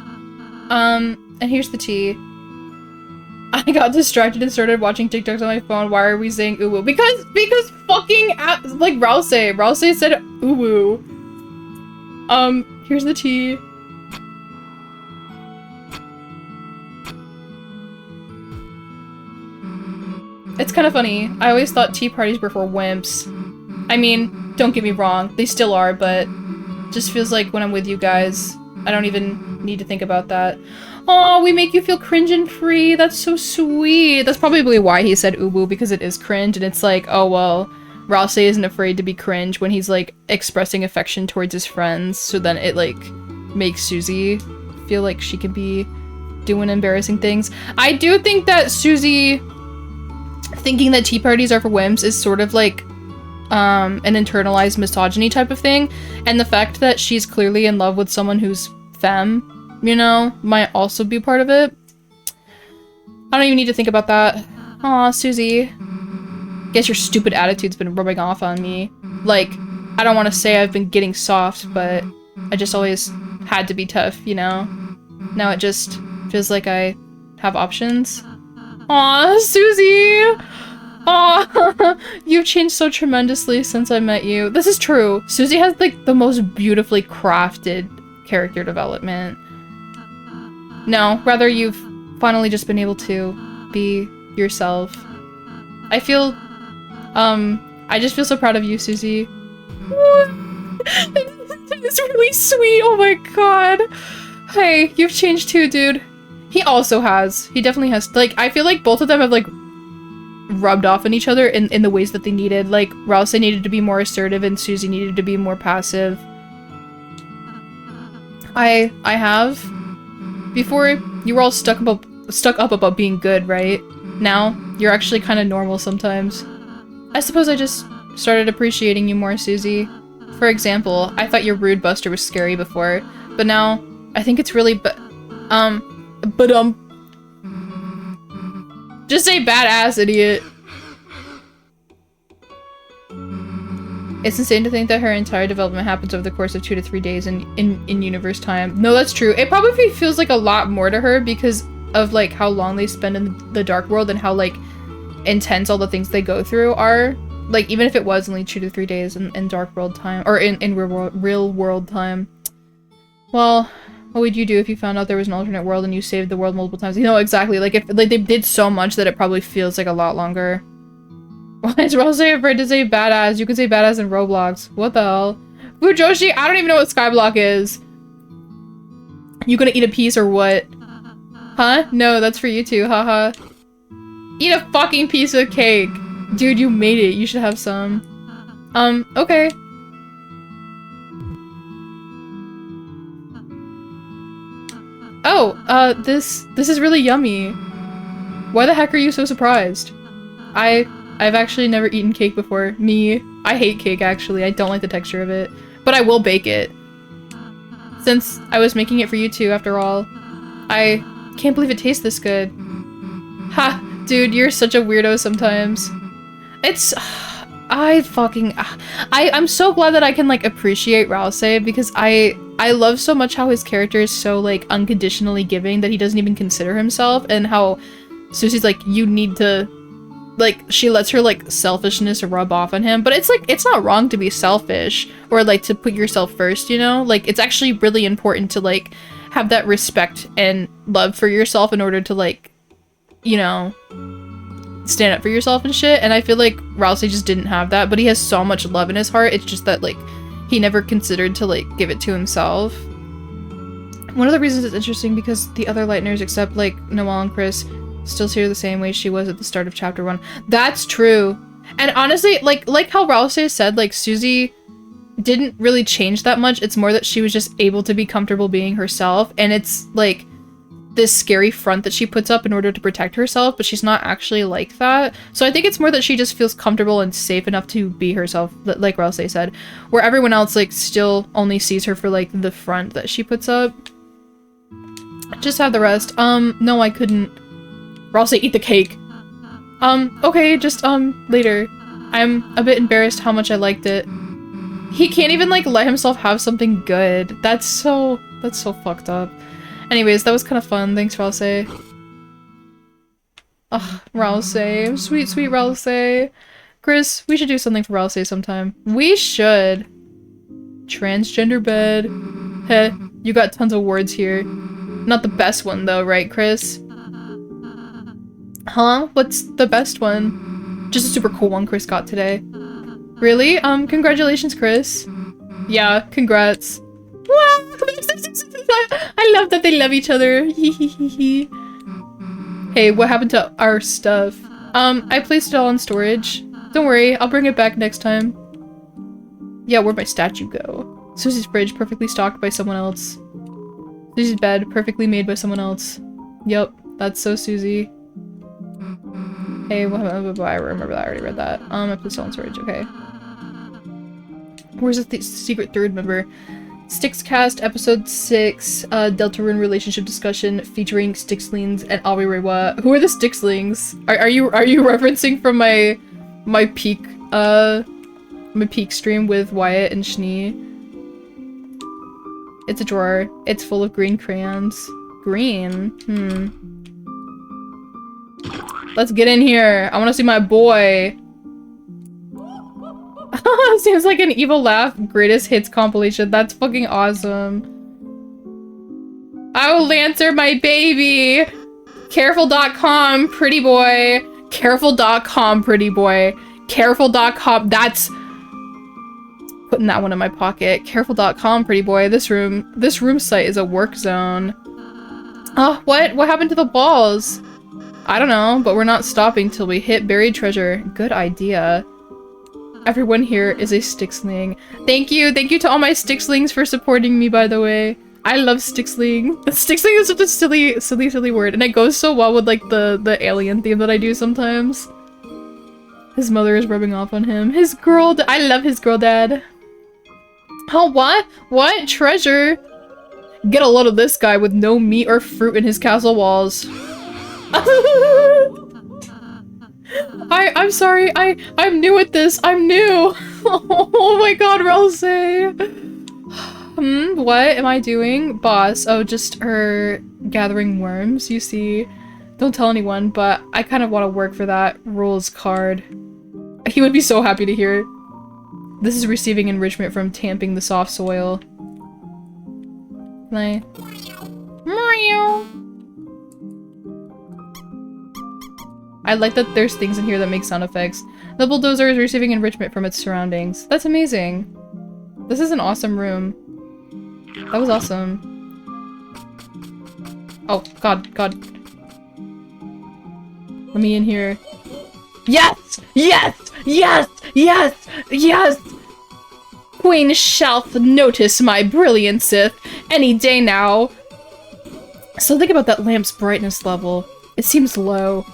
And here's the tea. I got distracted and started watching TikToks on my phone. Why are we saying uwu? Because fucking like Rouse said uwu. Here's the tea. It's kind of funny. I always thought tea parties were for wimps. I mean, don't get me wrong, they still are, but just feels like when I'm with you guys, I don't even need to think about that. Oh, we make you feel cringe and free. That's so sweet. That's probably why he said uwu, because it is cringe, and it's like, oh well, Rouse isn't afraid to be cringe when he's like expressing affection towards his friends, so then it like makes Susie feel like she can be doing embarrassing things. I do think that Susie thinking that tea parties are for wimps is sort of like an internalized misogyny type of thing, and the fact that she's clearly in love with someone who's femme, you know, might also be part of it. I don't even need to think about that. Aw, Susie. Guess your stupid attitude's been rubbing off on me. Like, I don't want to say I've been getting soft, but I just always had to be tough, you know? Now it just feels like I have options. Aw, Susie! Aw, you've changed so tremendously since I met you. This is true. Susie has like the most beautifully crafted character development. No, rather you've finally just been able to be yourself. I feel, I just feel so proud of you, Susie. It's really sweet, oh my god. Hey, you've changed too, dude. He also has. He definitely has. Like, I feel like both of them have, like, rubbed off on each other in the ways that they needed. Like, Rouse needed to be more assertive and Susie needed to be more passive. I have. Before, you were all stuck up about being good, right? Now, you're actually kind of normal sometimes. I suppose I just started appreciating you more, Susie. For example, I thought your rude buster was scary before, but now, I think it's really just say badass, idiot. It's insane to think that her entire development happens over the course of 2 to 3 days in universe time. No, that's true. It probably feels like a lot more to her because of like how long they spend in the dark world and how like intense all the things they go through are. Like, even if it was only 2 to 3 days in dark world time, or in real world time. Well, what would you do if you found out there was an alternate world and you saved the world multiple times? You know, exactly. Like, if like they did so much that it probably feels like a lot longer. Why is Rose afraid to say badass? You could say badass in Roblox. What the hell? Fujoshi, I don't even know what Skyblock is. You gonna eat a piece or what? Huh? No, that's for you two, haha. Eat a fucking piece of cake. Dude, you made it. You should have some. Okay. Oh, this is really yummy. Why the heck are you so surprised? I've actually never eaten cake before. Me. I hate cake, actually. I don't like the texture of it. But I will bake it. Since I was making it for you two, after all. I can't believe it tastes this good. Ha! Dude, you're such a weirdo sometimes. It's... I'm so glad that I can, like, appreciate Rouse because I love so much how his character is so, like, unconditionally giving that he doesn't even consider himself, and how Susie's like, you need to... Like, she lets her, like, selfishness rub off on him, but it's, like, it's not wrong to be selfish, or, like, to put yourself first, you know? Like, it's actually really important to, like, have that respect and love for yourself in order to, like, you know, stand up for yourself and shit, and I feel like Rouse just didn't have that, but he has so much love in his heart, it's just that, like, he never considered to, like, give it to himself. One of the reasons it's interesting because the other Lightners, except, like, Noelle and Chris, still see her the same way she was at the start of chapter 1. That's true. And honestly, like how Rouse said, like, Susie didn't really change that much. It's more that she was just able to be comfortable being herself, and it's, like, this scary front that she puts up in order to protect herself, but she's not actually like that. So I think it's more that she just feels comfortable and safe enough to be herself, like Rouse said, where everyone else, like, still only sees her for, like, the front that she puts up. Just have the rest. No, I couldn't. Rouse, eat the cake. Okay, just, later. I'm a bit embarrassed how much I liked it. He can't even, like, let himself have something good. That's so fucked up. Anyways, that was kind of fun. Thanks, Rouse. Ugh, Rousey. Sweet, sweet Rousey. Chris, we should do something for Rousey sometime. We should. Transgender bed. Heh, you got tons of words here. Not the best one though, right, Chris? Huh? What's the best one? Just a super cool one Chris got today. Really? Congratulations, Chris. Yeah, congrats. Wow! I love that they love each other. Hey, what happened to our stuff? I placed it all in storage. Don't worry, I'll bring it back next time. Yeah, where'd my statue go? Susie's fridge, perfectly stocked by someone else. Susie's bed, perfectly made by someone else. Yup, that's so Susie. Hey, what happened? I remember that, I already read that. I placed it all in storage, okay. Where's the secret third member? Styxcast episode 6, Deltarune relationship discussion featuring Styxlings and Awirewa. Who are the Styxlings? Are you referencing from my peak stream with Wyatt and Schnee? It's a drawer. It's full of green crayons. Green? Let's get in here. I want to see my boy. Seems like an evil laugh greatest hits compilation. That's fucking awesome. I will answer my baby. Careful.com, pretty boy. Careful.com, pretty boy. Careful.com. That's putting that one in my pocket. Careful.com, pretty boy. This room site is a work zone. Oh, what happened to the balls? I don't know, but we're not stopping till we hit buried treasure. Good idea. Everyone here is a Styxling. Thank you to all my Styxlings for supporting me, by the way. I love Styxling. Styxling is such a silly word, and it goes so well with like the alien theme that I do sometimes. His mother is rubbing off on him. His girl I love his girl dad. Oh, what? What? Treasure? Get a load of this guy with no meat or fruit in his castle walls. I'm sorry, I'm new at this, I'm new! Oh my god, Rousey! What am I doing? Boss, oh, just her gathering worms, you see. Don't tell anyone, but I kind of want to work for that rules card. He would be so happy to hear. This is receiving enrichment from tamping the soft soil. Like, I like that there's things in here that make sound effects. The bulldozer is receiving enrichment from its surroundings. That's amazing. This is an awesome room. That was awesome. Oh, God. Let me in here. Yes! Yes! Yes! Yes! Yes! Queen Shelf, notice my brilliant Sith. Any day now. So think about that lamp's brightness level. It seems low.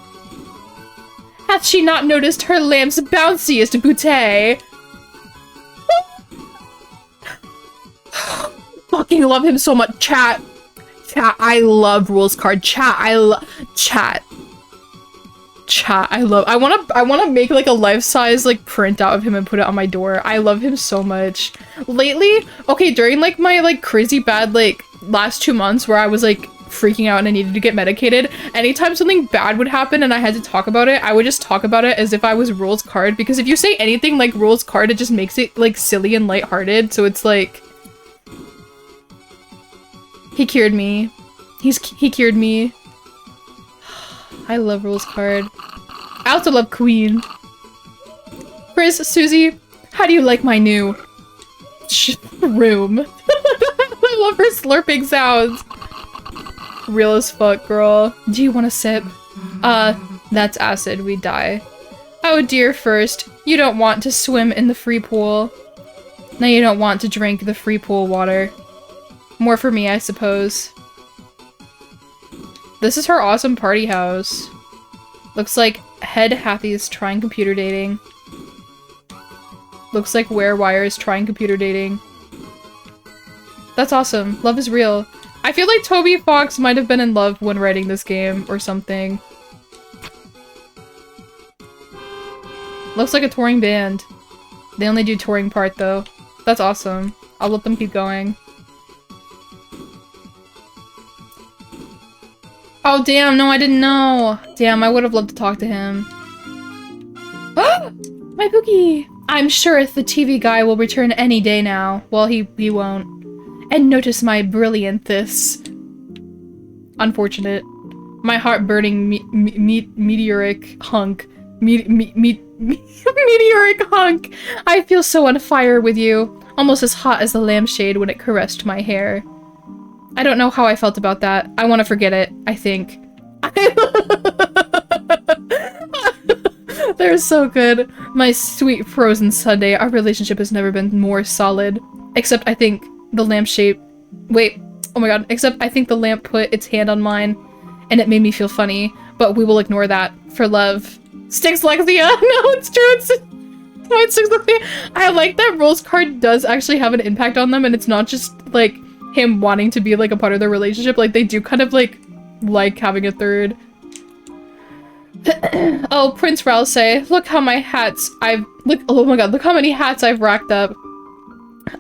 Hath she not noticed her lamp's bounciest bouquet? Fucking love him so much, chat. Chat, I love rules card. Chat, I wanna make like a life-size like printout of him and put it on my door. I love him so much. Lately, okay, during like my like crazy bad like last 2 months where I was like freaking out and I needed to get medicated, anytime something bad would happen and I had to talk about it, I would just talk about it as if I was Rules card, because if you say anything like Rules card, it just makes it like silly and lighthearted, so it's like... He cured me. He cured me. I love Rules card. I also love Queen. Chris, Susie, how do you like my new room? I love her slurping sounds. Real as fuck, girl. Do you want a sip? That's acid. We'd die. Oh dear, first, you don't want to swim in the free pool. Now you don't want to drink the free pool water. More for me, I suppose. This is her awesome party house. Looks like Head Hathy is trying computer dating. Looks like Werewire is trying computer dating. That's awesome. Love is real. I feel like Toby Fox might have been in love when writing this game, or something. Looks like a touring band. They only do touring part, though. That's awesome. I'll let them keep going. Oh, damn, no, I didn't know. Damn, I would have loved to talk to him. My Pookie! I'm sure the TV guy will return any day now. Well, he won't. And notice my brilliant this. Unfortunate. My heart-burning meteoric hunk. Meteoric hunk! I feel so on fire with you. Almost as hot as the lampshade when it caressed my hair. I don't know how I felt about that. I want to forget it, I think. They're so good. My sweet frozen sundae. Our relationship has never been more solid. Except I think the lampshade... Wait. Oh my god. Except I think the lamp put its hand on mine and it made me feel funny. But we will ignore that. For love. Styxvii. No, it's true. It's Styxvii. I like that Roll's card does actually have an impact on them and it's not just like him wanting to be like a part of their relationship. Like they do kind of like having a third. Oh, Prince Ralsei, look how my hats oh my god, look how many hats I've racked up.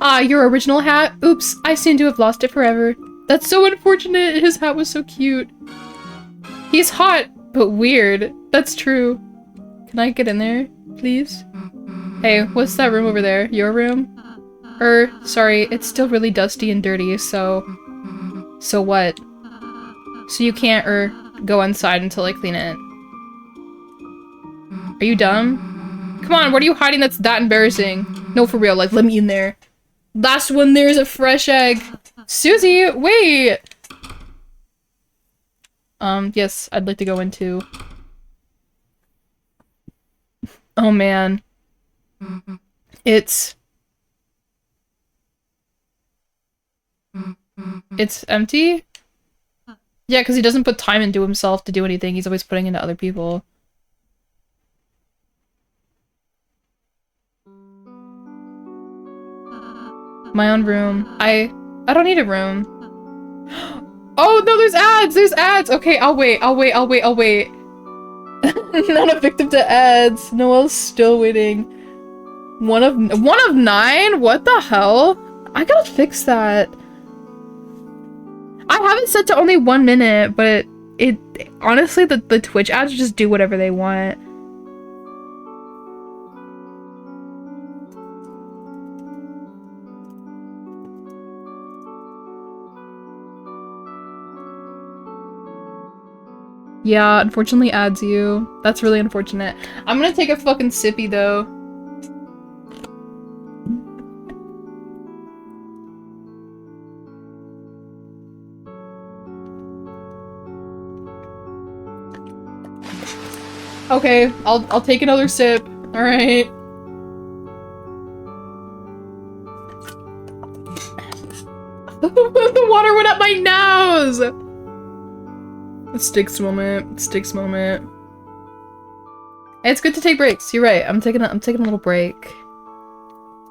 Ah, your original hat? Oops, I seem to have lost it forever. That's so unfortunate, his hat was so cute. He's hot, but weird. That's true. Can I get in there, please? Hey, what's that room over there? Your room? Sorry, it's still really dusty and dirty, so... So what? So you can't, go inside until I clean it. Are you dumb? Come on, what are you hiding that's that embarrassing? No, for real, like, let me in there. Last one, there's a fresh egg. Susie, wait! Yes, I'd like to go in too. Oh man. It's empty? Yeah, because he doesn't put time into himself to do anything. He's always putting into other people. My own room. I don't need a room. Oh, no, there's ads! There's ads! Okay, I'll wait. Not a victim to ads. Noelle's still waiting. One of 9? What the hell? I gotta fix that. I have it set to only 1 minute, but it honestly the Twitch ads just do whatever they want. Yeah, unfortunately adds you. That's really unfortunate. I'm gonna take a fucking sippy though. Okay, I'll take another sip. All right. The water went up my nose. Styx moment. Styx moment. It's good to take breaks. You're right. I'm taking a little break.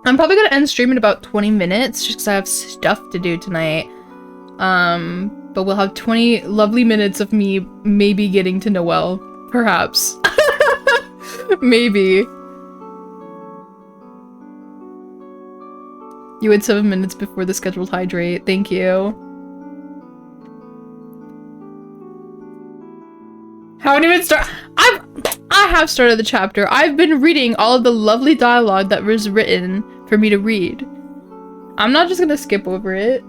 I'm probably gonna end stream in about 20 minutes just because I have stuff to do tonight. But we'll have 20 lovely minutes of me maybe getting to Noelle. Perhaps. Maybe. You had 7 minutes before the scheduled hydrate. Thank you. Haven't even started. I have started the chapter. I've been reading all of the lovely dialogue that was written for me to read. I'm not just gonna skip over it.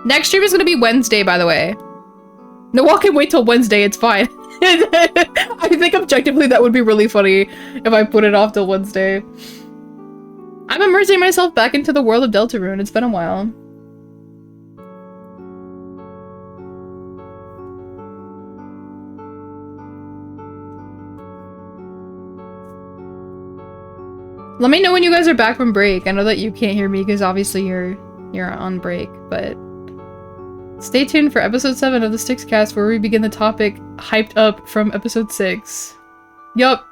Next stream is gonna be Wednesday, by the way. No, I can wait till Wednesday, it's fine. I think objectively that would be really funny if I put it off till Wednesday. I'm immersing myself back into the world of Deltarune. It's been a while. Let me know when you guys are back from break. I know that you can't hear me because obviously you're on break, but stay tuned for episode 7 of the Styxcast where we begin the topic hyped up from episode 6. Yup.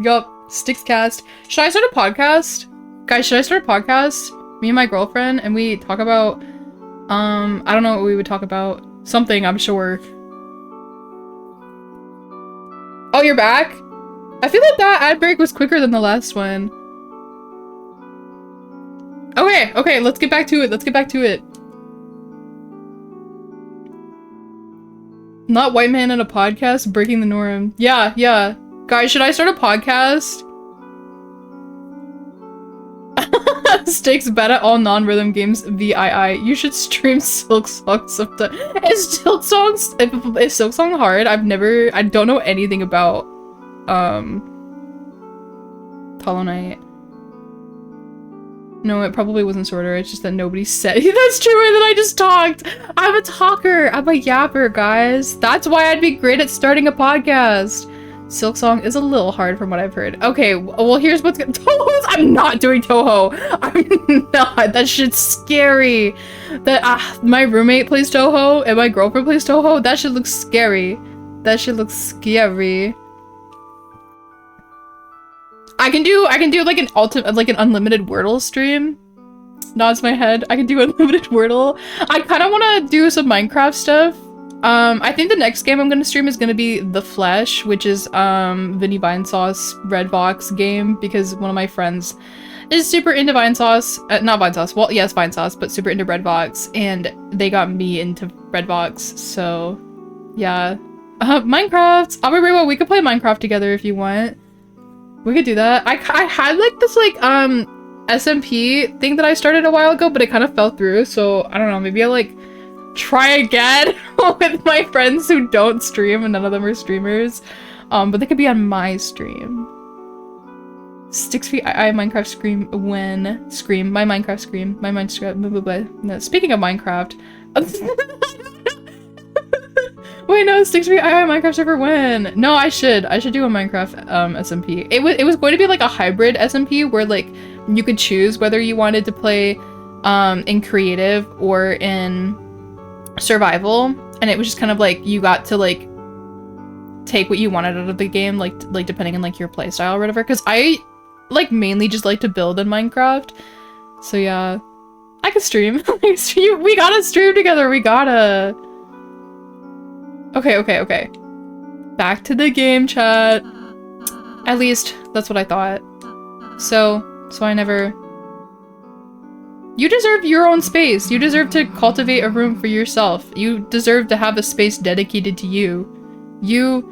Styxcast. Should I start a podcast? Guys, should I start a podcast? Me and my girlfriend, and we talk about, I don't know what we would talk about. Something, I'm sure. Oh, you're back? I feel like that ad break was quicker than the last one. Okay, let's get back to it. Not white man in a podcast, breaking the norm. Yeah, yeah. Guys, should I start a podcast? Stakes bet at all non-rhythm games VII. You should stream Silk Song sometime. Is Silk Songs is Silk Song hard? I don't know anything about Hollow Knight. No, it probably wasn't shorter. It's just that nobody said that's true and then I just talked. I'm a talker. I'm a yapper, guys. That's why I'd be great at starting a podcast. Silk Song is a little hard from what I've heard. Okay, well here's what's gonna- Touhou's- I'm not doing Touhou. I'm not. That shit's scary. That my roommate plays Touhou and my girlfriend plays Touhou. That shit looks scary. That shit looks scary. I can do like an unlimited Wordle stream. Nods my head. I can do unlimited Wordle. I kind of want to do some Minecraft stuff. I think the next game I'm gonna stream is gonna be The Flesh, which is Vinny Vinesauce Redbox game, because one of my friends is super into Vinesauce. Not Vinesauce. Well, yes, Vinesauce, but super into Redbox, and they got me into Redbox. So, yeah. Minecraft. I'll be real. We could play Minecraft together if you want. We could do that. I had like this like SMP thing that I started a while ago, but it kind of fell through. So I don't know. Maybe I'll like try again with my friends who don't stream and none of them are streamers. But they could be on my stream. Styxvii I Minecraft scream when scream my Minecraft scream my Minecraft blah, blah, blah. No, speaking of Minecraft. Wait, no, Styxvii I Minecraft server when? No, I should do a Minecraft SMP. It was going to be like a hybrid SMP where like you could choose whether you wanted to play in creative or in survival, and it was just kind of like you got to like take what you wanted out of the game, like depending on like your playstyle or whatever, because I like mainly just like to build in Minecraft. So yeah, I could stream. We gotta stream together. We gotta. Okay. Back to the game chat. At least that's what I thought. So I never. You deserve your own space. You deserve to cultivate a room for yourself. You deserve to have a space dedicated to you. You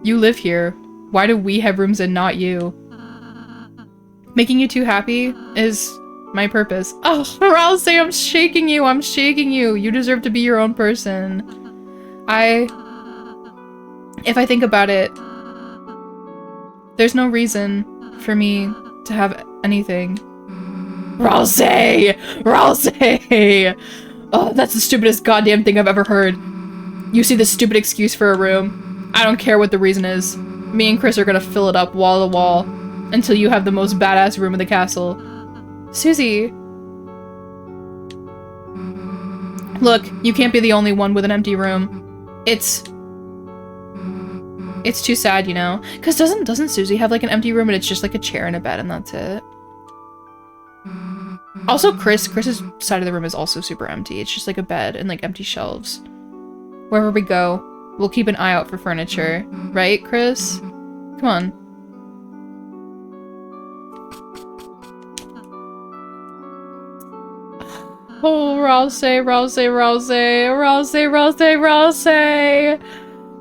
live here. Why do we have rooms and not you? Making you too happy is my purpose. Oh, or I'll say I'm shaking you. I'm shaking you. You deserve to be your own person. If I think about it, there's no reason for me to have anything. Rouse! Oh, that's the stupidest goddamn thing I've ever heard. You see this stupid excuse for a room. I don't care what the reason is. Me and Chris are gonna fill it up wall to wall until you have the most badass room in the castle. Susie. Look, you can't be the only one with an empty room. It's too sad, you know? Cause doesn't Susie have like an empty room and it's just like a chair and a bed and that's it? Also, Chris's side of the room is also super empty. It's just like a bed and like empty shelves. Wherever we go, we'll keep an eye out for furniture. Right, Chris? Come on. Oh, Rouse.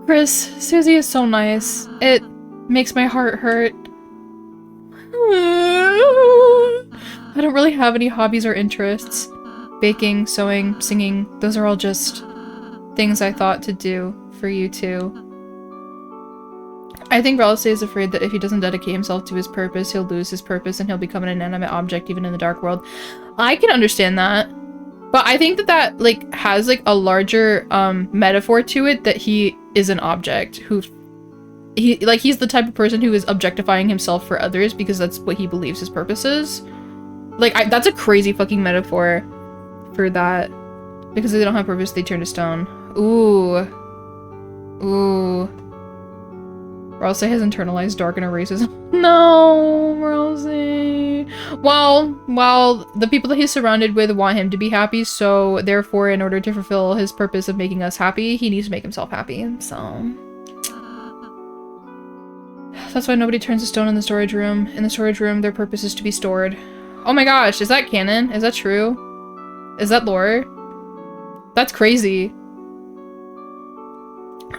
Chris, Susie is so nice. It makes my heart hurt. I don't really have any hobbies or interests. Baking, sewing, singing, those are all just things I thought to do for you two. I think Ralsei is afraid that if he doesn't dedicate himself to his purpose, he'll lose his purpose and he'll become an inanimate object even in the dark world. I can understand that. But I think that like has like a larger metaphor to it, that he is an object who he's the type of person who is objectifying himself for others because that's what he believes his purpose is. Like that's a crazy fucking metaphor for that. Because they don't have purpose, they turn to stone. Ooh. Ralsei has internalized dark inner racism. No, Ralsei. Well, the people that he's surrounded with want him to be happy, so therefore, in order to fulfill his purpose of making us happy, he needs to make himself happy, so... That's why nobody turns to stone in the storage room. In the storage room, their purpose is to be stored. Oh my gosh, is that canon? Is that true? Is that lore? That's crazy.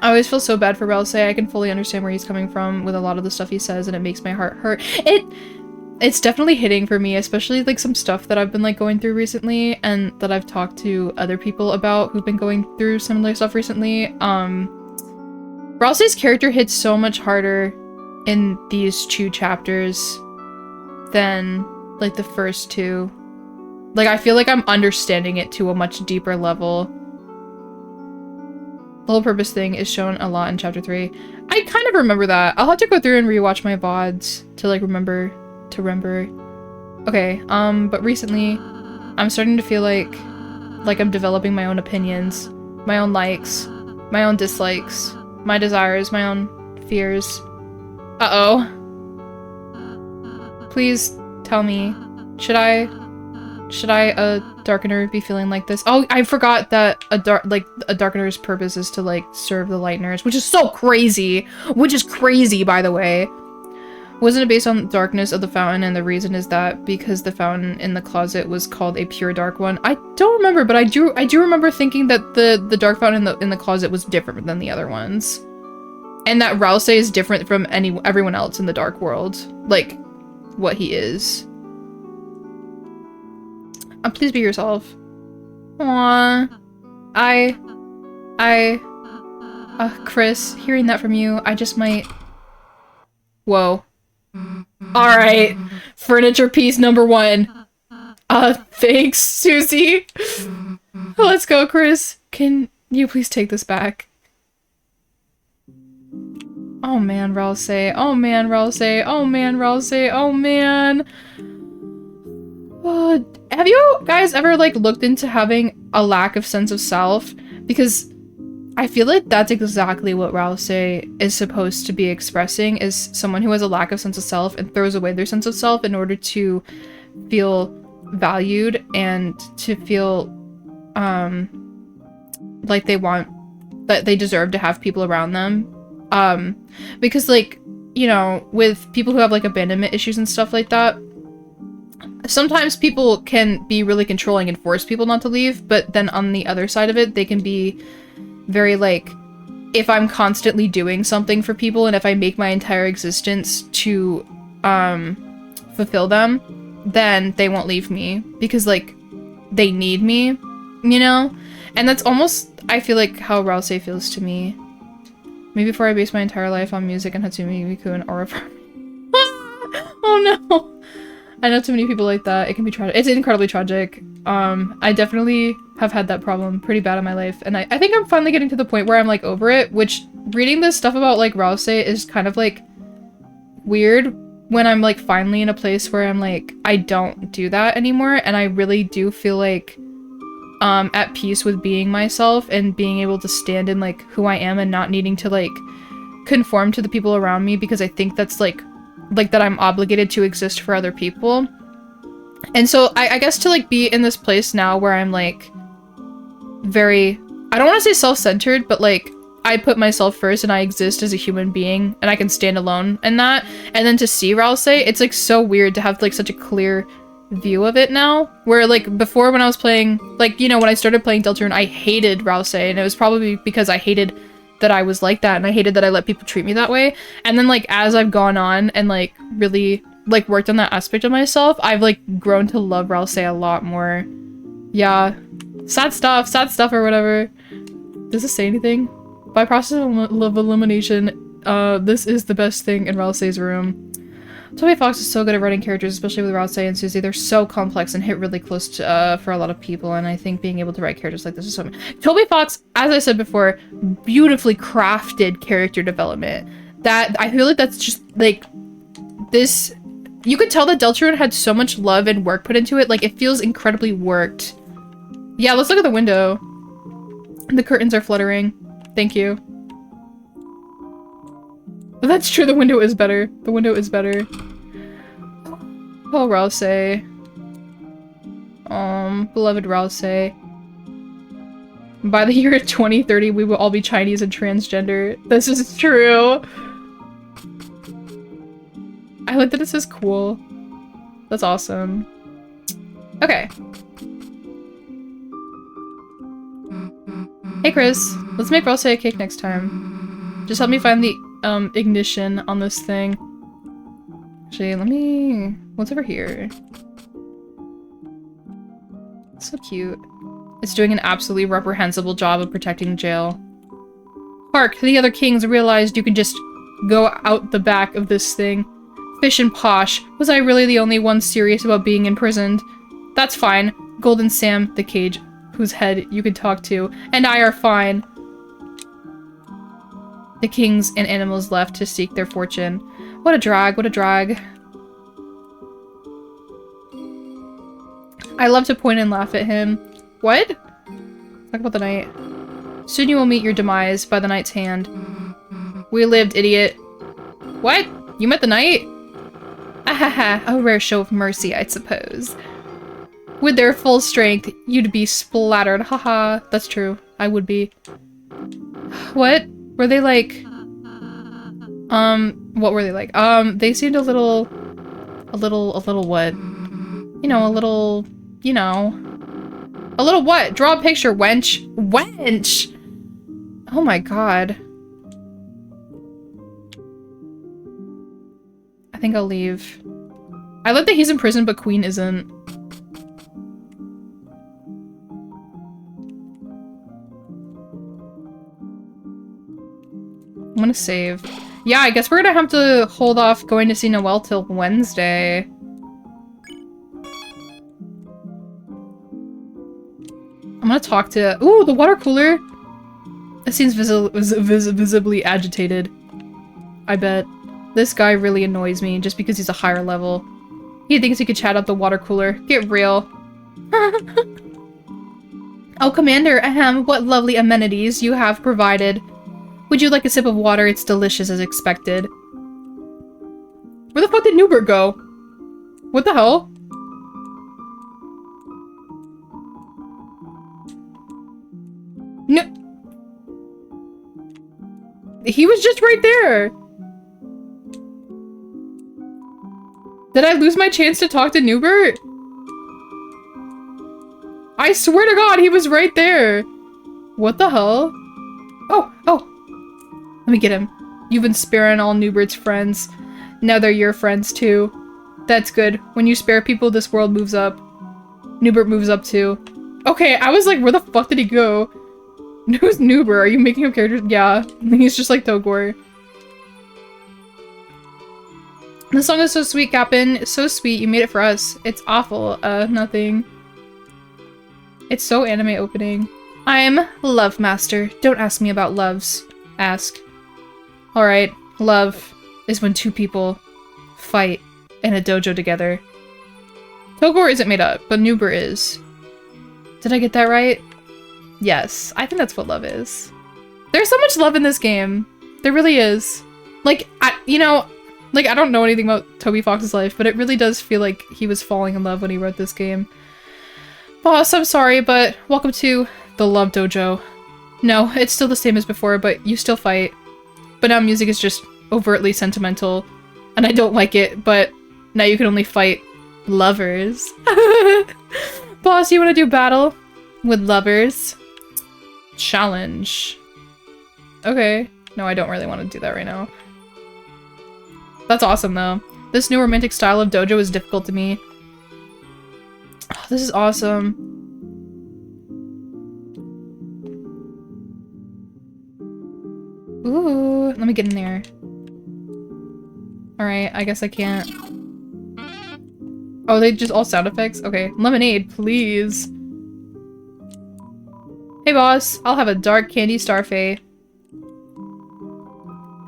I always feel so bad for Ralsei. I can fully understand where he's coming from with a lot of the stuff he says, and it makes my heart hurt. It's definitely hitting for me, especially like some stuff that I've been like going through recently and that I've talked to other people about who've been going through similar stuff recently. Ralsei's character hits so much harder in these 2 chapters than like the first 2. Like I feel like I'm understanding it to a much deeper level. The whole purpose thing is shown a lot in chapter 3. I kind of remember that. I'll have to go through and rewatch my VODs to like remember. Okay, but recently I'm starting to feel like I'm developing my own opinions, my own likes, my own dislikes, my desires, my own fears. Uh-oh. Please tell me, should I, a Darkener, be feeling like this? Oh, I forgot that a Darkener's purpose is to, like, serve the Lighteners, which is so crazy! Which is crazy, by the way. Wasn't it based on the darkness of the fountain, and the reason is that because the fountain in the closet was called a pure dark one? I don't remember, but I do remember thinking that the dark fountain in the closet was different than the other ones. And that Ralsei is different from everyone else in the dark world. Like, what he is. Please be yourself. Aww. Chris, hearing that from you, I just might... Whoa. Alright. Furniture piece number 1. Thanks, Susie. Let's go, Chris. Can you please take this back? Oh man, Ralsei. Oh man, Ralsei. Oh man, Ralsei. Oh man. Have you guys ever, like, looked into having a lack of sense of self? Because I feel like that's exactly what Ralsei is supposed to be expressing, is someone who has a lack of sense of self and throws away their sense of self in order to feel valued and to feel, like that they deserve to have people around them. Because, like, you know, with people who have, like, abandonment issues and stuff like that, sometimes people can be really controlling and force people not to leave, but then on the other side of it, they can be very, like, if I'm constantly doing something for people and if I make my entire existence to, fulfill them, then they won't leave me because, like, they need me, you know? And that's almost, I feel like, how Ralsei feels to me. Maybe before I base my entire life on music and Hatsune Miku and Aura Farming. Oh no! I know too many people like that. It can be tragic. It's incredibly tragic. I definitely have had that problem pretty bad in my life, and I think I'm finally getting to the point where I'm, like, over it, which reading this stuff about, like, Ralsei is kind of, like, weird when I'm, like, finally in a place where I'm, like, I don't do that anymore, and I really do feel, like, at peace with being myself and being able to stand in, like, who I am and not needing to, like, conform to the people around me because I think that's, like that I'm obligated to exist for other people. And so I guess to, like, be in this place now where I'm, like, very, I don't want to say self-centered, but, like, I put myself first and I exist as a human being and I can stand alone in that. And then to see Ralsei, it's, like, so weird to have, like, such a clear view of it now. Where, like, before when I was playing, like, you know, when I started playing Deltarune, I hated Ralsei, and it was probably because I hated that I was like that and I hated that I let people treat me that way. And then, like, as I've gone on and, like, really, like, worked on that aspect of myself, I've, like, grown to love Ralsei a lot more. Yeah. Sad stuff or whatever. Does this say anything? By process of elimination, this is the best thing in Ralsei's room. Toby Fox is so good at writing characters, especially with Ralsei and Susie. They're so complex and hit really close to, for a lot of people, and I think being able to write characters like this is so amazing. Toby Fox, as I said before, beautifully crafted character development. That, I feel like that's just, like, this... You could tell that Deltarune had so much love and work put into it. Like, it feels incredibly worked. Yeah, let's look at the window. The curtains are fluttering. Thank you. That's true, the window is better. The window is better. Oh, Ralsei. Beloved Ralsei. By the year 2030, we will all be Chinese and transgender. This is true. I like that it says cool. That's awesome. Okay. Hey Chris, let's make Rose a cake next time. Just help me find the ignition on this thing. Actually, let me... What's over here? So cute. It's doing an absolutely reprehensible job of protecting jail. Hark, the other kings realized you can just go out the back of this thing. Fish and Posh. Was I really the only one serious about being imprisoned? That's fine. Golden Sam, the cage, whose head you could talk to, and I are fine. The kings and animals left to seek their fortune. What a drag, what a drag. I love to point and laugh at him. What? Talk about the night. Soon you will meet your demise by the night's hand. We lived, idiot. What? You met the knight? Ahaha, a rare show of mercy, I suppose. With their full strength, you'd be splattered. Haha, that's true. I would be. What? Were they like... what were they like? They seemed a little what? You know, a little, you know. A little what? Draw a picture, wench. Wench! Oh my god. I think I'll leave. I like that he's in prison, but Queen isn't. I'm gonna save. Yeah, I guess we're gonna have to hold off going to see Noelle till Wednesday. I'm gonna talk to- Ooh, the water cooler! It seems visibly agitated. I bet. This guy really annoys me just because he's a higher level. He thinks he could chat up the water cooler. Get real. Oh, Commander, ahem, what lovely amenities you have provided. Would you like a sip of water? It's delicious as expected. Where the fuck did Newbert go? What the hell? No. He was just right there. Did I lose my chance to talk to Newbert? I swear to God, he was right there. What the hell? Oh. Let me get him. You've been sparing all Newbert's friends. Now they're your friends too. That's good. When you spare people, this world moves up. Newbert moves up too. Okay, I was like, where the fuck did he go? Who's Newbert? Are you making up characters? Yeah, he's just like Togor. The song is so sweet, Captain. So sweet, you made it for us. It's awful. Nothing. It's so anime opening. I'm Love Master. Don't ask me about loves. Ask. Alright, love is when two people fight in a dojo together. Togor isn't made up, but Newbert is. Did I get that right? Yes, I think that's what love is. There's so much love in this game. There really is. Like, I don't know anything about Toby Fox's life, but it really does feel like he was falling in love when he wrote this game. Boss, I'm sorry, but welcome to the Love Dojo. No, it's still the same as before, but you still fight. But now music is just overtly sentimental, and I don't like it, but now you can only fight lovers. Boss, you want to do battle with lovers? Challenge. Okay. No, I don't really want to do that right now. That's awesome, though. This new romantic style of dojo is difficult to me. Oh, this is awesome. Ooh, let me get in there. Alright, I guess I can't. Oh, they just all sound effects? Okay. Lemonade, please. Hey, boss. I'll have a dark candy starfait.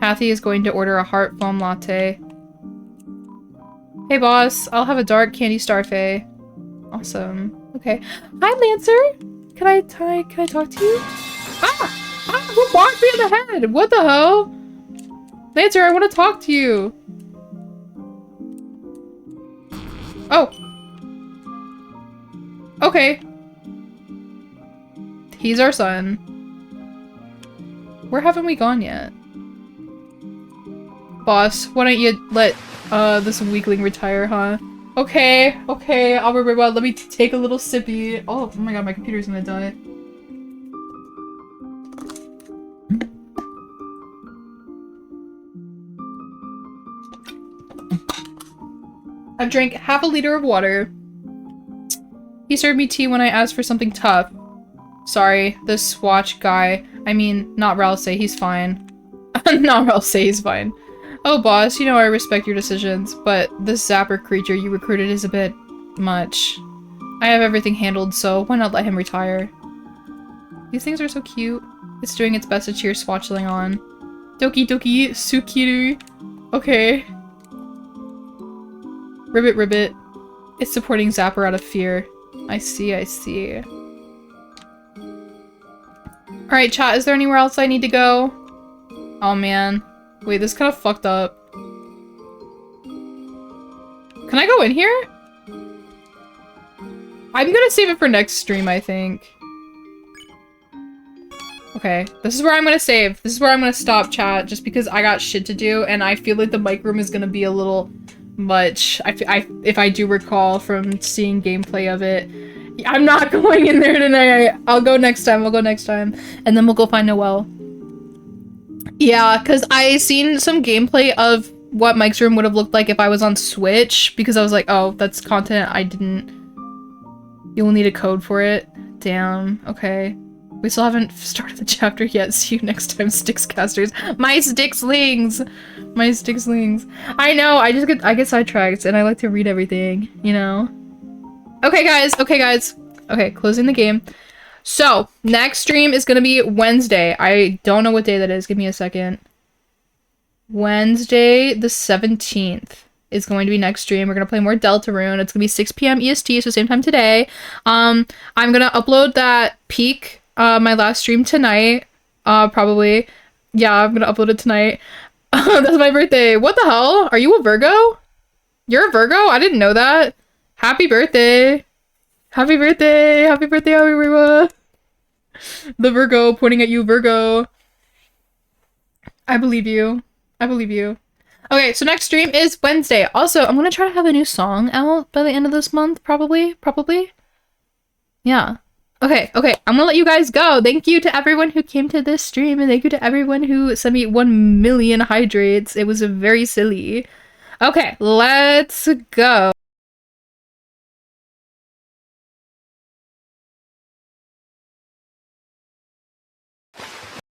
Hathy is going to order a heart foam latte. Hey, boss. I'll have a dark candy starfait. Awesome. Okay. Hi, Lancer. Can I talk to you? Ah! Ah! Who bonked me in the head? What the hell? Lancer, I want to talk to you. Oh. Okay. He's our son. Where haven't we gone yet? Boss, why don't you let this weakling retire, huh? Okay, okay, I'll remember. Let me take a little sippy. Oh my god, my computer's gonna die. I've drank half a liter of water. He served me tea when I asked for something tough. Sorry, this Swatch guy. I mean, not Ralsei, he's fine. Not Ralsei, he's fine. Oh, boss, you know I respect your decisions, but this Zapper creature you recruited is a bit much. I have everything handled, so why not let him retire? These things are so cute. It's doing its best to cheer Swatchling on. Doki doki sukiru. Okay. Ribbit ribbit. It's supporting Zapper out of fear. I see, I see. Alright, chat, is there anywhere else I need to go? Oh man. Wait, this is kind of fucked up. Can I go in here? I'm gonna save it for next stream, I think. Okay, this is where I'm gonna save. This is where I'm gonna stop, chat, just because I got shit to do, and I feel like the mic room is gonna be a little much. If I do recall from seeing gameplay of it. I'm not going in there tonight. I'll go next time. I'll go next time. And then we'll go find Noelle. Yeah, because I seen some gameplay of what Mike's room would have looked like if I was on Switch, because I was like, oh, that's content I didn't... You'll need a code for it. Damn. Okay. We still haven't started the chapter yet. See you next time, Styxcasters. My Styxlings! My Styxlings. I know, I get sidetracked, and I like to read everything, you know? Okay, guys. Okay, guys. Okay, closing the game. So, next stream is gonna be Wednesday. I don't know what day that is. Give me a second. Wednesday the 17th is going to be next stream. We're gonna play more Deltarune. It's gonna be 6 p.m. EST, so same time today. I'm gonna upload that peak, my last stream tonight. Probably. Yeah, I'm gonna upload it tonight. That's my birthday. What the hell? Are you a Virgo? You're a Virgo? I didn't know that. Happy birthday. Happy birthday. Happy birthday, Aoiwa. The Virgo pointing at you, Virgo. I believe you. I believe you. Okay, so next stream is Wednesday. Also, I'm gonna try to have a new song out by the end of this month, probably. Yeah. Okay, I'm gonna let you guys go. Thank you to everyone who came to this stream, and thank you to everyone who sent me 1 million hydrates. It was very silly. Okay, let's go.